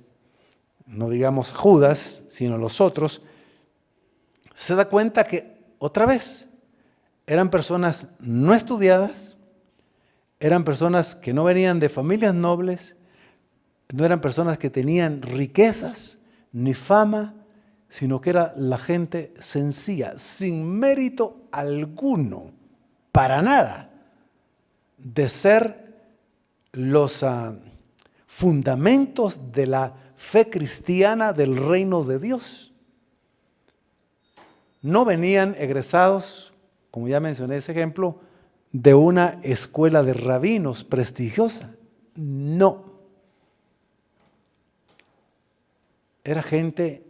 no digamos Judas, sino los otros, se da cuenta que otra vez eran personas no estudiadas, eran personas que no venían de familias nobles, no eran personas que tenían riquezas ni fama, sino que era la gente sencilla, sin mérito alguno, para nada, de ser los fundamentos de la fe cristiana del reino de Dios. No venían egresados, como ya mencioné ese ejemplo, de una escuela de rabinos prestigiosa. No. Era gente,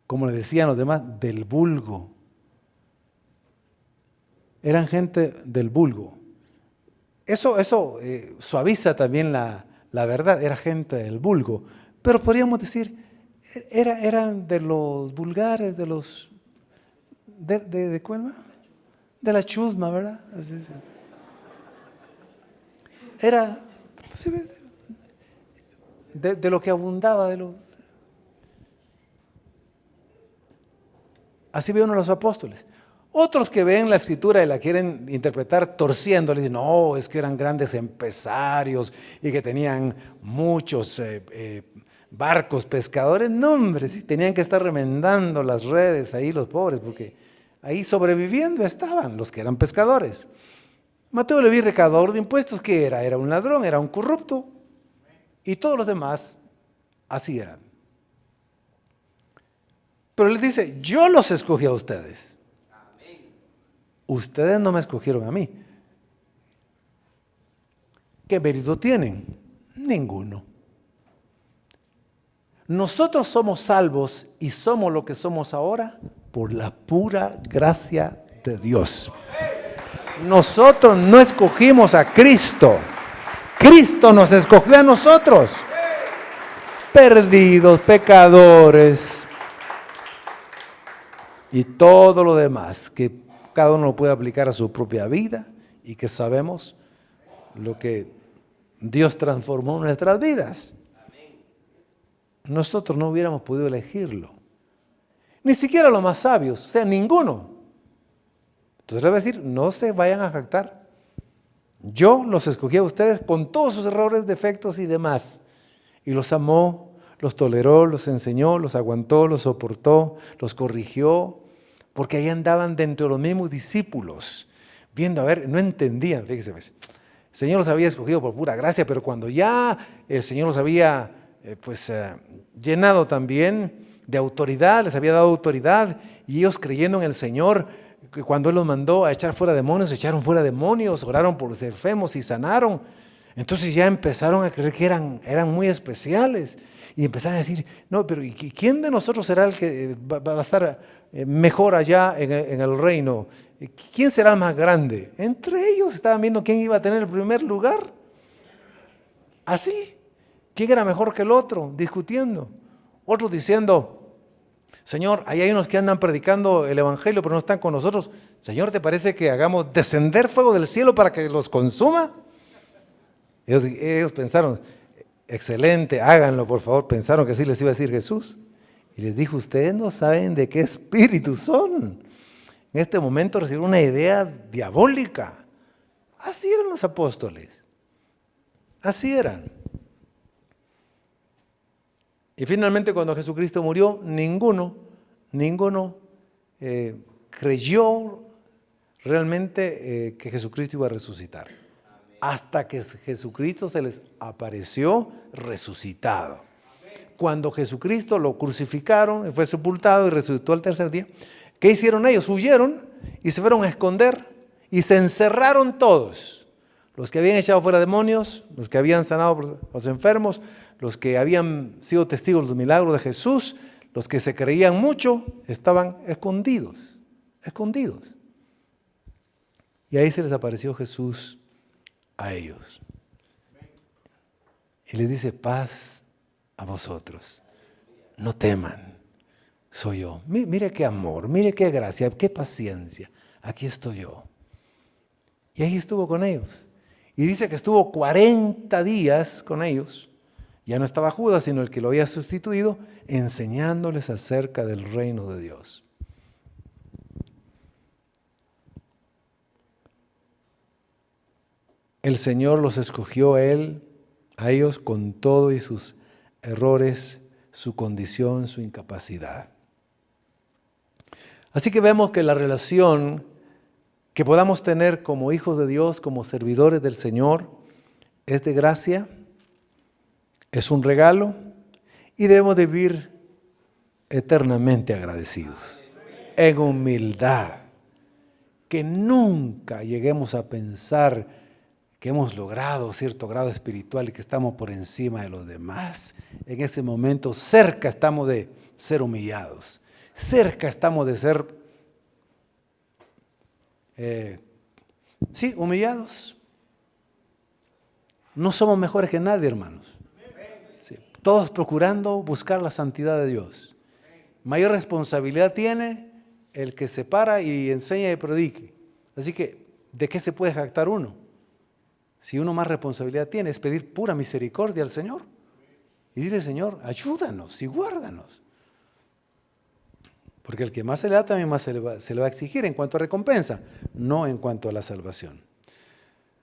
como le decían los demás, del vulgo. Eran gente del vulgo. Eso suaviza también la verdad, era gente del vulgo. Pero podríamos decir, eran de los vulgares, de los... ¿De cuál? De la chusma, ¿verdad? Sí. Era de lo que abundaba, así ve uno a los apóstoles. Otros que ven la escritura y la quieren interpretar torciendo, le dicen, no, es que eran grandes empresarios y que tenían muchos barcos, pescadores. No, hombre, sí, tenían que estar remendando las redes ahí los pobres, porque ahí sobreviviendo estaban los que eran pescadores. Mateo Leví, recaudador de impuestos, ¿qué era? Era un ladrón, era un corrupto. Y todos los demás así eran. Pero les dice, yo los escogí a ustedes. Ustedes no me escogieron a mí. ¿Qué mérito tienen? Ninguno. Nosotros somos salvos y somos lo que somos ahora por la pura gracia de Dios. Nosotros no escogimos a Cristo. Cristo nos escogió a nosotros. Perdidos, pecadores y todo lo demás que cada uno lo puede aplicar a su propia vida y que sabemos lo que Dios transformó en nuestras vidas. Nosotros no hubiéramos podido elegirlo. Ni siquiera los más sabios, o sea, ninguno. Entonces le voy a decir, no se vayan a jactar. Yo los escogí a ustedes con todos sus errores, defectos y demás. Y los amó, los toleró, los enseñó, los aguantó, los soportó, los corrigió. Porque ahí andaban dentro de los mismos discípulos, viendo, a ver, no entendían, fíjese, el Señor los había escogido por pura gracia, pero cuando ya el Señor los había llenado también de autoridad, les había dado autoridad, y ellos creyendo en el Señor, que cuando Él los mandó a echar fuera demonios, echaron fuera demonios, oraron por los enfermos y sanaron. Entonces ya empezaron a creer que eran muy especiales, y empezaron a decir, no, pero ¿y quién de nosotros será el que va a estar mejor allá en el reino? ¿Quién será el más grande? Entre ellos estaban viendo quién iba a tener el primer lugar. Así. ¿Quién era mejor que el otro? Discutiendo. Otros diciendo, Señor, ahí hay unos que andan predicando el evangelio, pero no están con nosotros. Señor, ¿te parece que hagamos descender fuego del cielo para que los consuma? Ellos pensaron, excelente, háganlo por favor. Pensaron que así les iba a decir Jesús. Y les dijo, ustedes no saben de qué espíritu son. En este momento recibieron una idea diabólica. Así eran los apóstoles. Así eran. Y finalmente cuando Jesucristo murió, ninguno creyó realmente que Jesucristo iba a resucitar. Hasta que Jesucristo se les apareció resucitado. Cuando Jesucristo lo crucificaron, fue sepultado y resucitó al tercer día, ¿qué hicieron ellos? Huyeron y se fueron a esconder Y se encerraron todos. Los que habían echado fuera demonios, los que habían sanado a los enfermos, los que habían sido testigos de los milagros de Jesús, los que se creían mucho, estaban escondidos. Y ahí se les apareció Jesús a ellos. Y les dice: paz a vosotros. No teman, soy yo. Mire qué amor, mire qué gracia, qué paciencia. Aquí estoy yo. Y ahí estuvo con ellos. Y dice que estuvo 40 días con ellos. Ya no estaba Judas, sino el que lo había sustituido, enseñándoles acerca del reino de Dios. El Señor los escogió a ellos con todo y sus errores, su condición, su incapacidad. Así que vemos que la relación que podamos tener como hijos de Dios, como servidores del Señor, es de gracia, es un regalo y debemos de vivir eternamente agradecidos, en humildad, que nunca lleguemos a pensar que hemos logrado cierto grado espiritual y que estamos por encima de los demás. En ese momento cerca estamos de ser humillados, cerca estamos de ser humillados. No somos mejores que nadie, hermanos. Sí, todos procurando buscar la santidad de Dios. Mayor responsabilidad tiene el que se para y enseña y predique. Así que, ¿de qué se puede jactar uno? Si uno más responsabilidad tiene, es pedir pura misericordia al Señor. Y dice: Señor, ayúdanos y guárdanos. Porque el que más se le da, también más se le va a exigir en cuanto a recompensa, no en cuanto a la salvación.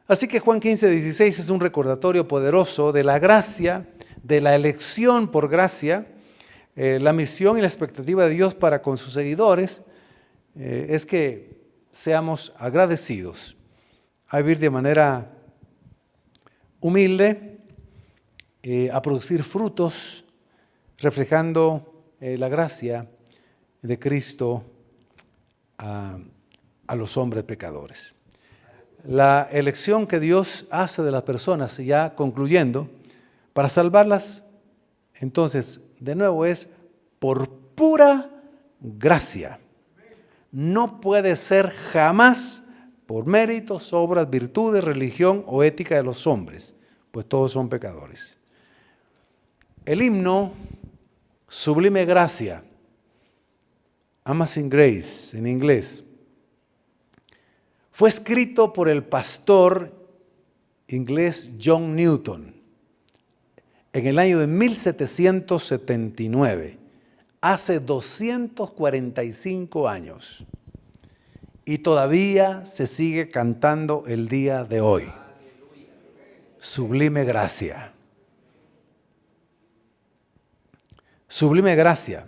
Así que Juan 15:16 es un recordatorio poderoso de la gracia, de la elección por gracia, la misión y la expectativa de Dios para con sus seguidores, es que seamos agradecidos, a vivir de manera humilde, a producir frutos, reflejando la gracia de Cristo a los hombres pecadores. La elección que Dios hace de las personas, ya concluyendo, para salvarlas, entonces, de nuevo es por pura gracia. No puede ser jamás por méritos, obras, virtudes, religión o ética de los hombres, pues todos son pecadores. El himno Sublime Gracia, Amazing Grace en inglés, fue escrito por el pastor inglés John Newton en el año de 1779, hace 245 años, y todavía se sigue cantando el día de hoy. Sublime Gracia. Sublime Gracia.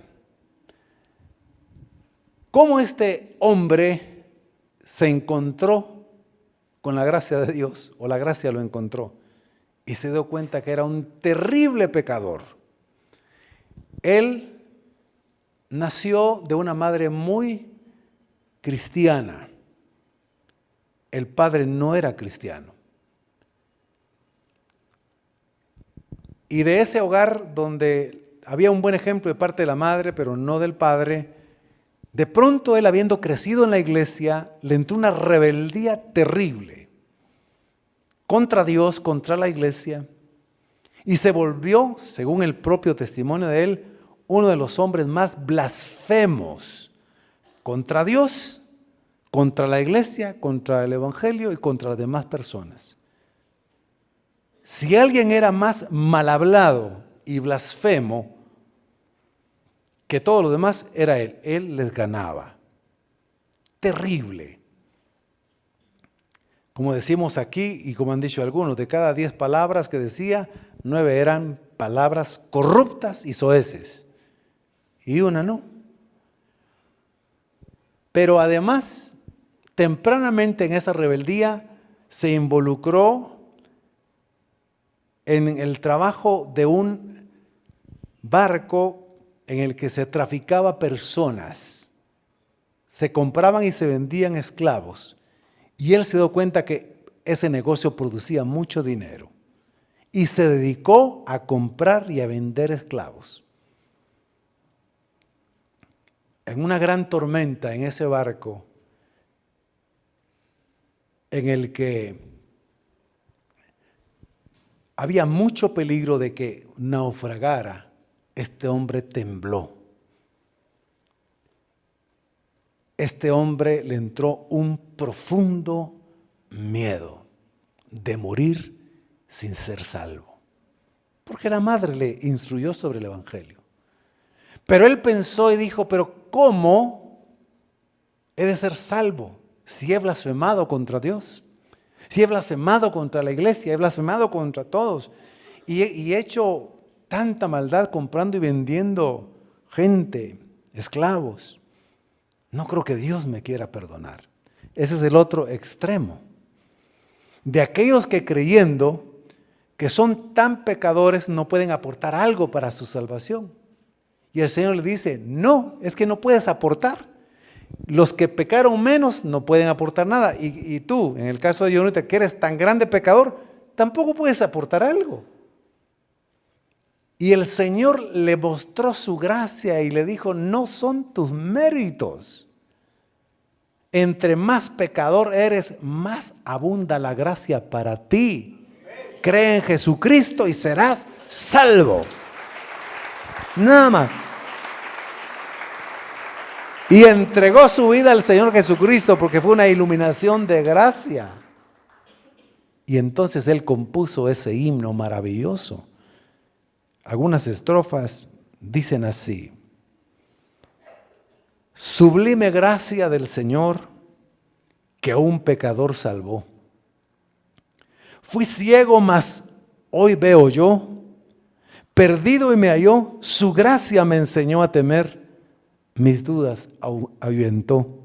¿Cómo este hombre se encontró con la gracia de Dios, o la gracia lo encontró, y se dio cuenta que era un terrible pecador? Él nació de una madre muy cristiana. El padre no era cristiano. Y de ese hogar donde había un buen ejemplo de parte de la madre, pero no del padre, de pronto él, habiendo crecido en la iglesia, le entró una rebeldía terrible contra Dios, contra la iglesia, y se volvió, según el propio testimonio de él, uno de los hombres más blasfemos contra Dios, contra la iglesia, contra el evangelio y contra las demás personas. Si alguien era más mal hablado y blasfemo que todos los demás, era él. Él les ganaba. Terrible. Como decimos aquí y como han dicho algunos, de cada 10 palabras que decía, 9 eran palabras corruptas y soeces, y una no. Pero además, tempranamente en esa rebeldía se involucró en el trabajo de un barco en el que se traficaba personas. Se compraban y se vendían esclavos. Y él se dio cuenta que ese negocio producía mucho dinero. Y se dedicó a comprar y a vender esclavos. En una gran tormenta en ese barco, en el que había mucho peligro de que naufragara, este hombre tembló. Este hombre le entró un profundo miedo de morir sin ser salvo, porque la madre le instruyó sobre el Evangelio. Pero él pensó y dijo, pero ¿cómo he de ser salvo si he blasfemado contra Dios? Si he blasfemado contra la iglesia, he blasfemado contra todos y he hecho tanta maldad comprando y vendiendo gente, esclavos. No creo que Dios me quiera perdonar. Ese es el otro extremo. De aquellos que creyendo que son tan pecadores no pueden aportar algo para su salvación. Y el Señor le dice, no, es que no puedes aportar. Los que pecaron menos no pueden aportar nada. Y tú, en el caso de Jonathan, que eres tan grande pecador, tampoco puedes aportar algo. Y el Señor le mostró su gracia y le dijo, no son tus méritos. Entre más pecador eres, más abunda la gracia para ti. Cree en Jesucristo y serás salvo. Nada más. Y entregó su vida al Señor Jesucristo porque fue una iluminación de gracia. Y entonces él compuso ese himno maravilloso. Algunas estrofas dicen así: sublime gracia del Señor que a un pecador salvó. Fui ciego, mas hoy veo yo. Perdido y me halló, su gracia me enseñó a temer. Mis dudas ahuyentó.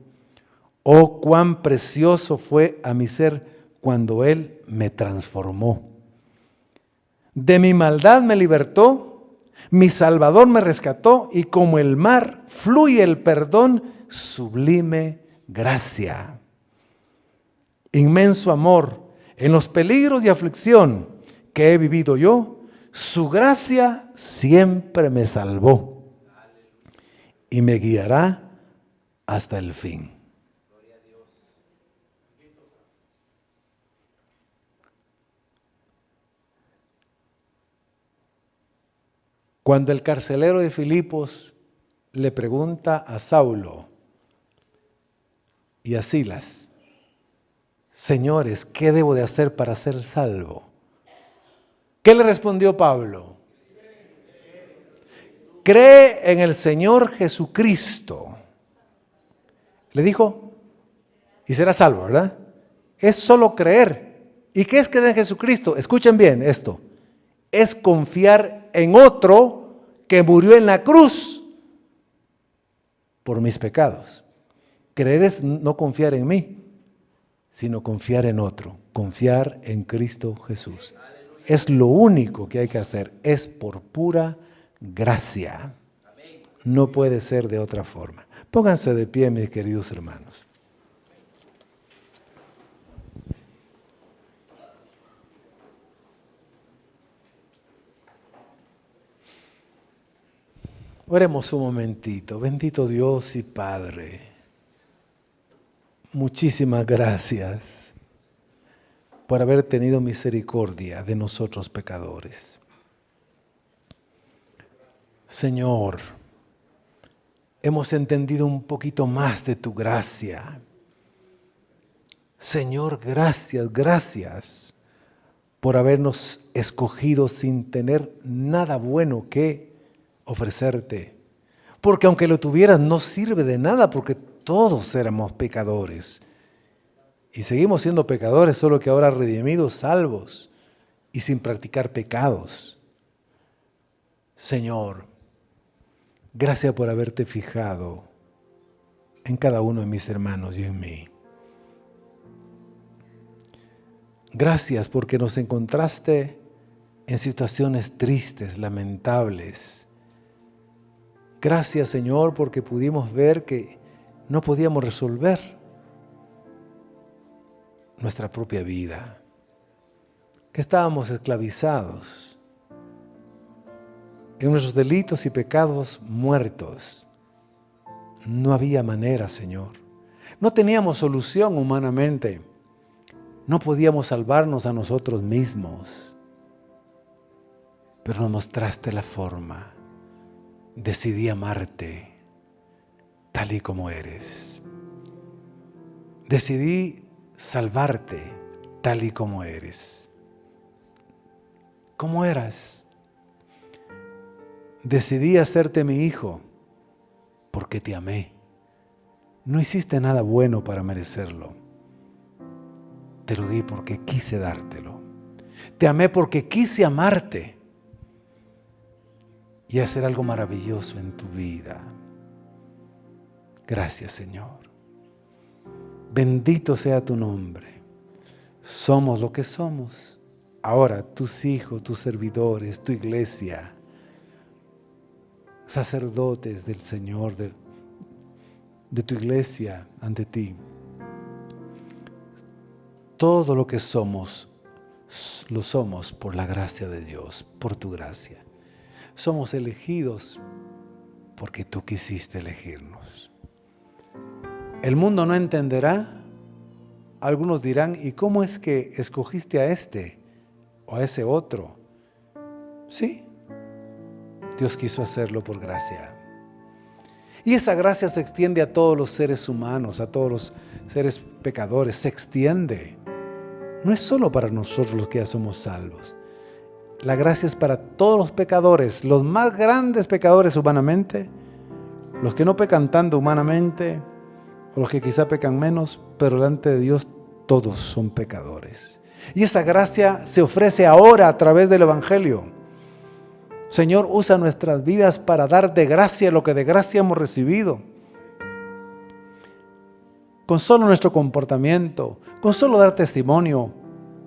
Oh, cuán precioso fue a mi ser cuando Él me transformó. De mi maldad me libertó, mi Salvador me rescató, y como el mar fluye el perdón, sublime gracia. Inmenso amor, en los peligros y aflicción que he vivido yo, su gracia siempre me salvó. Y me guiará hasta el fin. Cuando el carcelero de Filipos le pregunta a Saulo y a Silas, señores, ¿qué debo de hacer para ser salvo? ¿Qué le respondió Pablo? Cree en el Señor Jesucristo. Le dijo, y será salvo, ¿verdad? Es solo creer. ¿Y qué es creer en Jesucristo? Escuchen bien esto. Es confiar en otro que murió en la cruz por mis pecados. Creer es no confiar en mí, sino confiar en otro. Confiar en Cristo Jesús. Es lo único que hay que hacer. Es por pura gracia. No puede ser de otra forma. Pónganse de pie, mis queridos hermanos. Oremos un momentito. Bendito Dios y Padre, muchísimas gracias por haber tenido misericordia de nosotros pecadores. Señor, hemos entendido un poquito más de tu gracia. Señor, gracias por habernos escogido sin tener nada bueno que ofrecerte. Porque aunque lo tuvieras no sirve de nada porque todos éramos pecadores. Y seguimos siendo pecadores, solo que ahora redimidos, salvos y sin practicar pecados. Señor, gracias por haberte fijado en cada uno de mis hermanos y en mí. Gracias porque nos encontraste en situaciones tristes, lamentables. Gracias, Señor, porque pudimos ver que no podíamos resolver. nuestra propia vida, que estábamos esclavizados en nuestros delitos y pecados muertos. No había manera, Señor. No teníamos solución humanamente. No podíamos salvarnos a nosotros mismos. Pero nos mostraste la forma. Decidí amarte tal y como eres. Decidí salvarte tal y como eres. ¿Cómo eras? Decidí hacerte mi hijo porque te amé. No hiciste nada bueno para merecerlo. Te lo di porque quise dártelo. Te amé porque quise amarte y hacer algo maravilloso en tu vida. Gracias, Señor. Bendito sea tu nombre. Somos lo que somos. Ahora tus hijos, tus servidores, tu iglesia, sacerdotes del Señor, de tu iglesia ante ti. Todo lo que somos, lo somos por la gracia de Dios, por tu gracia. Somos elegidos porque tú quisiste elegirnos. El mundo no entenderá. Algunos dirán, ¿y cómo es que escogiste a este o a ese otro? Sí, Dios quiso hacerlo por gracia. Y esa gracia se extiende a todos los seres humanos, a todos los seres pecadores. Se extiende. No es solo para nosotros los que ya somos salvos. La gracia es para todos los pecadores, los más grandes pecadores humanamente, los que no pecan tanto humanamente, o los que quizá pecan menos, pero delante de Dios todos son pecadores. Y esa gracia se ofrece ahora a través del Evangelio. Señor, usa nuestras vidas para dar de gracia lo que de gracia hemos recibido. Con solo nuestro comportamiento, con solo dar testimonio,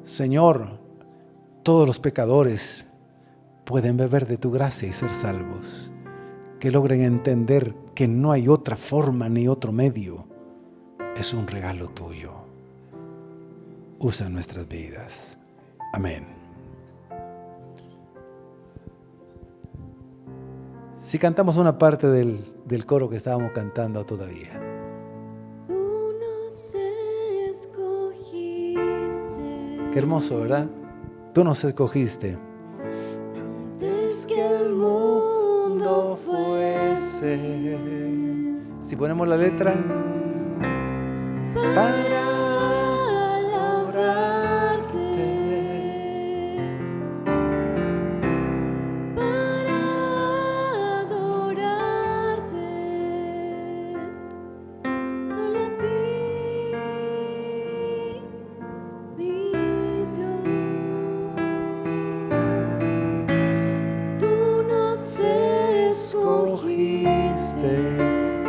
Señor, todos los pecadores pueden beber de tu gracia y ser salvos. Que logren entender que no hay otra forma ni otro medio. Es un regalo tuyo. Usa nuestras vidas. Amén. Si cantamos una parte del coro que estábamos cantando todavía. Tú nos escogiste. Qué hermoso, ¿verdad? Tú nos escogiste. Antes que el mundo fuese. Si ponemos la letra. Para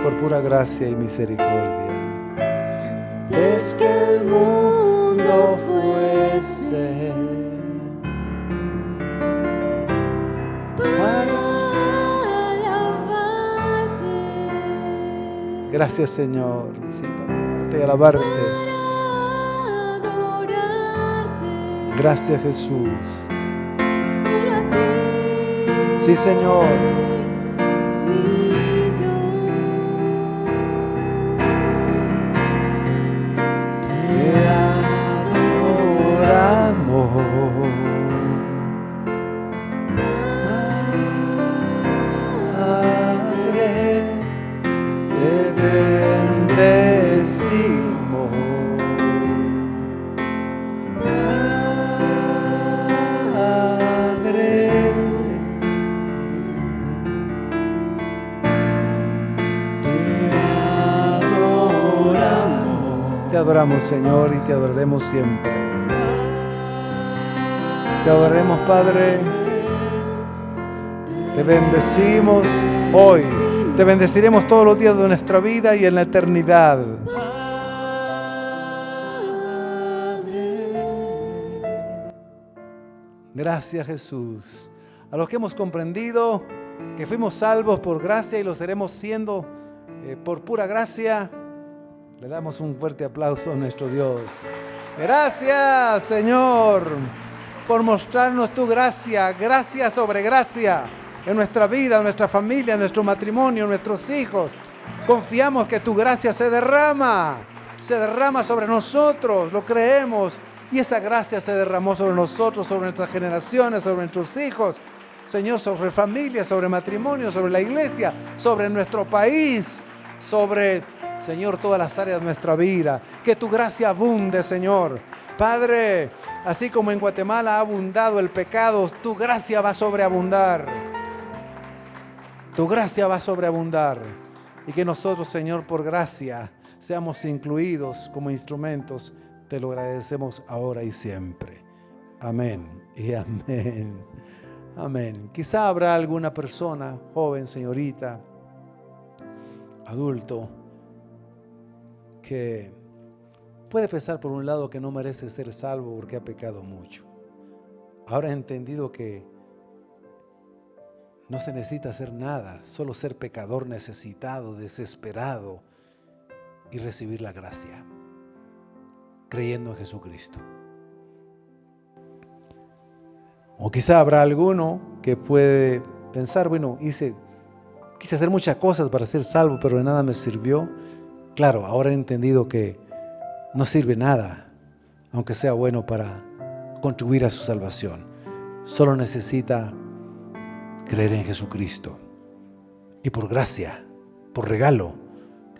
por pura gracia y misericordia. Antes que el mundo fuese, para alabarte. Gracias, Señor, sí, para alabarte. Para adorarte. Gracias, Jesús. Solo a ti. Sí, Señor. Te adoramos, Señor, y te adoraremos siempre. Te adoraremos, Padre. Te bendecimos hoy. Te bendeciremos todos los días de nuestra vida y en la eternidad. Gracias, Jesús. A los que hemos comprendido que fuimos salvos por gracia y lo seremos siendo por pura gracia, le damos un fuerte aplauso a nuestro Dios. Gracias, Señor, por mostrarnos tu gracia, gracia sobre gracia en nuestra vida, en nuestra familia, en nuestro matrimonio, en nuestros hijos. Confiamos que tu gracia se derrama sobre nosotros, lo creemos. Y esa gracia se derramó sobre nosotros, sobre nuestras generaciones, sobre nuestros hijos. Señor, sobre familia, sobre matrimonio, sobre la iglesia, sobre nuestro país, sobre, Señor, todas las áreas de nuestra vida. Que tu gracia abunde, Señor. Padre, así como en Guatemala ha abundado el pecado, tu gracia va a sobreabundar. Tu gracia va a sobreabundar. Y que nosotros, Señor, por gracia, seamos incluidos como instrumentos. Te lo agradecemos ahora y siempre. Amén y amén. Amén. Quizá habrá alguna persona, joven, señorita, adulto, que puede pensar por un lado que no merece ser salvo porque ha pecado mucho. Ahora he entendido que no se necesita hacer nada, solo ser pecador necesitado, desesperado y recibir la gracia, creyendo en Jesucristo. O quizá habrá alguno que puede pensar, bueno, quise hacer muchas cosas para ser salvo, pero de nada me sirvió. Claro, ahora he entendido que no sirve nada, aunque sea bueno para contribuir a su salvación. Solo necesita creer en Jesucristo. Y por gracia, por regalo,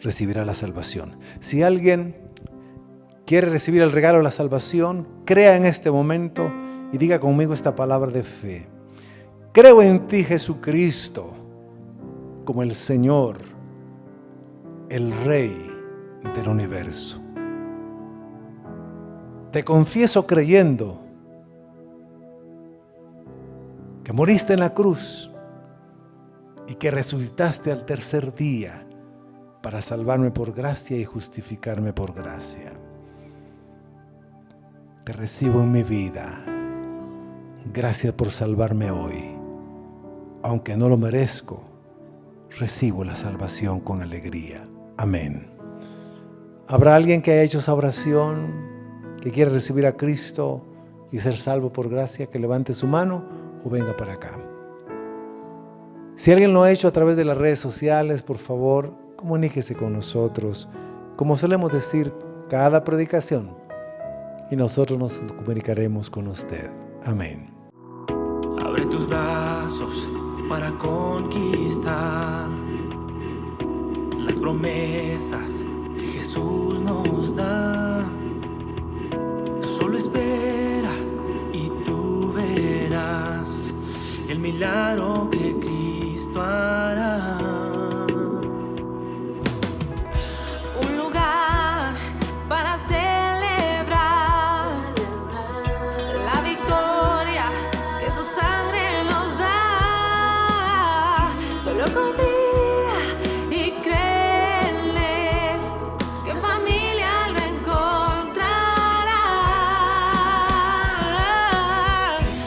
recibirá la salvación. Si alguien quiere recibir el regalo de la salvación, crea en este momento y diga conmigo esta palabra de fe. Creo en ti, Jesucristo, como el Señor, el Rey del universo. Te confieso creyendo que moriste en la cruz y que resucitaste al tercer día para salvarme por gracia y justificarme por gracia. Te recibo en mi vida. Gracias por salvarme hoy. Aunque no lo merezco, recibo la salvación con alegría. Amén. ¿Habrá alguien que haya hecho esa oración, que quiere recibir a Cristo y ser salvo por gracia, que levante su mano o venga para acá? Si alguien lo ha hecho a través de las redes sociales, por favor, comuníquese con nosotros, como solemos decir cada predicación, y nosotros nos comunicaremos con usted. Amén. Abre tus brazos para conquistar las promesas que Jesús nos da. Solo espera y tú verás el milagro que Cristo hará. Un lugar para celebrar la victoria que su sangre nos da. Solo confía y créele que en familia lo encontrará.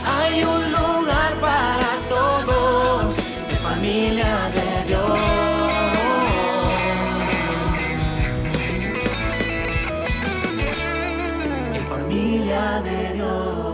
Hay un lugar para todos, de familia de Dios. En familia de Dios.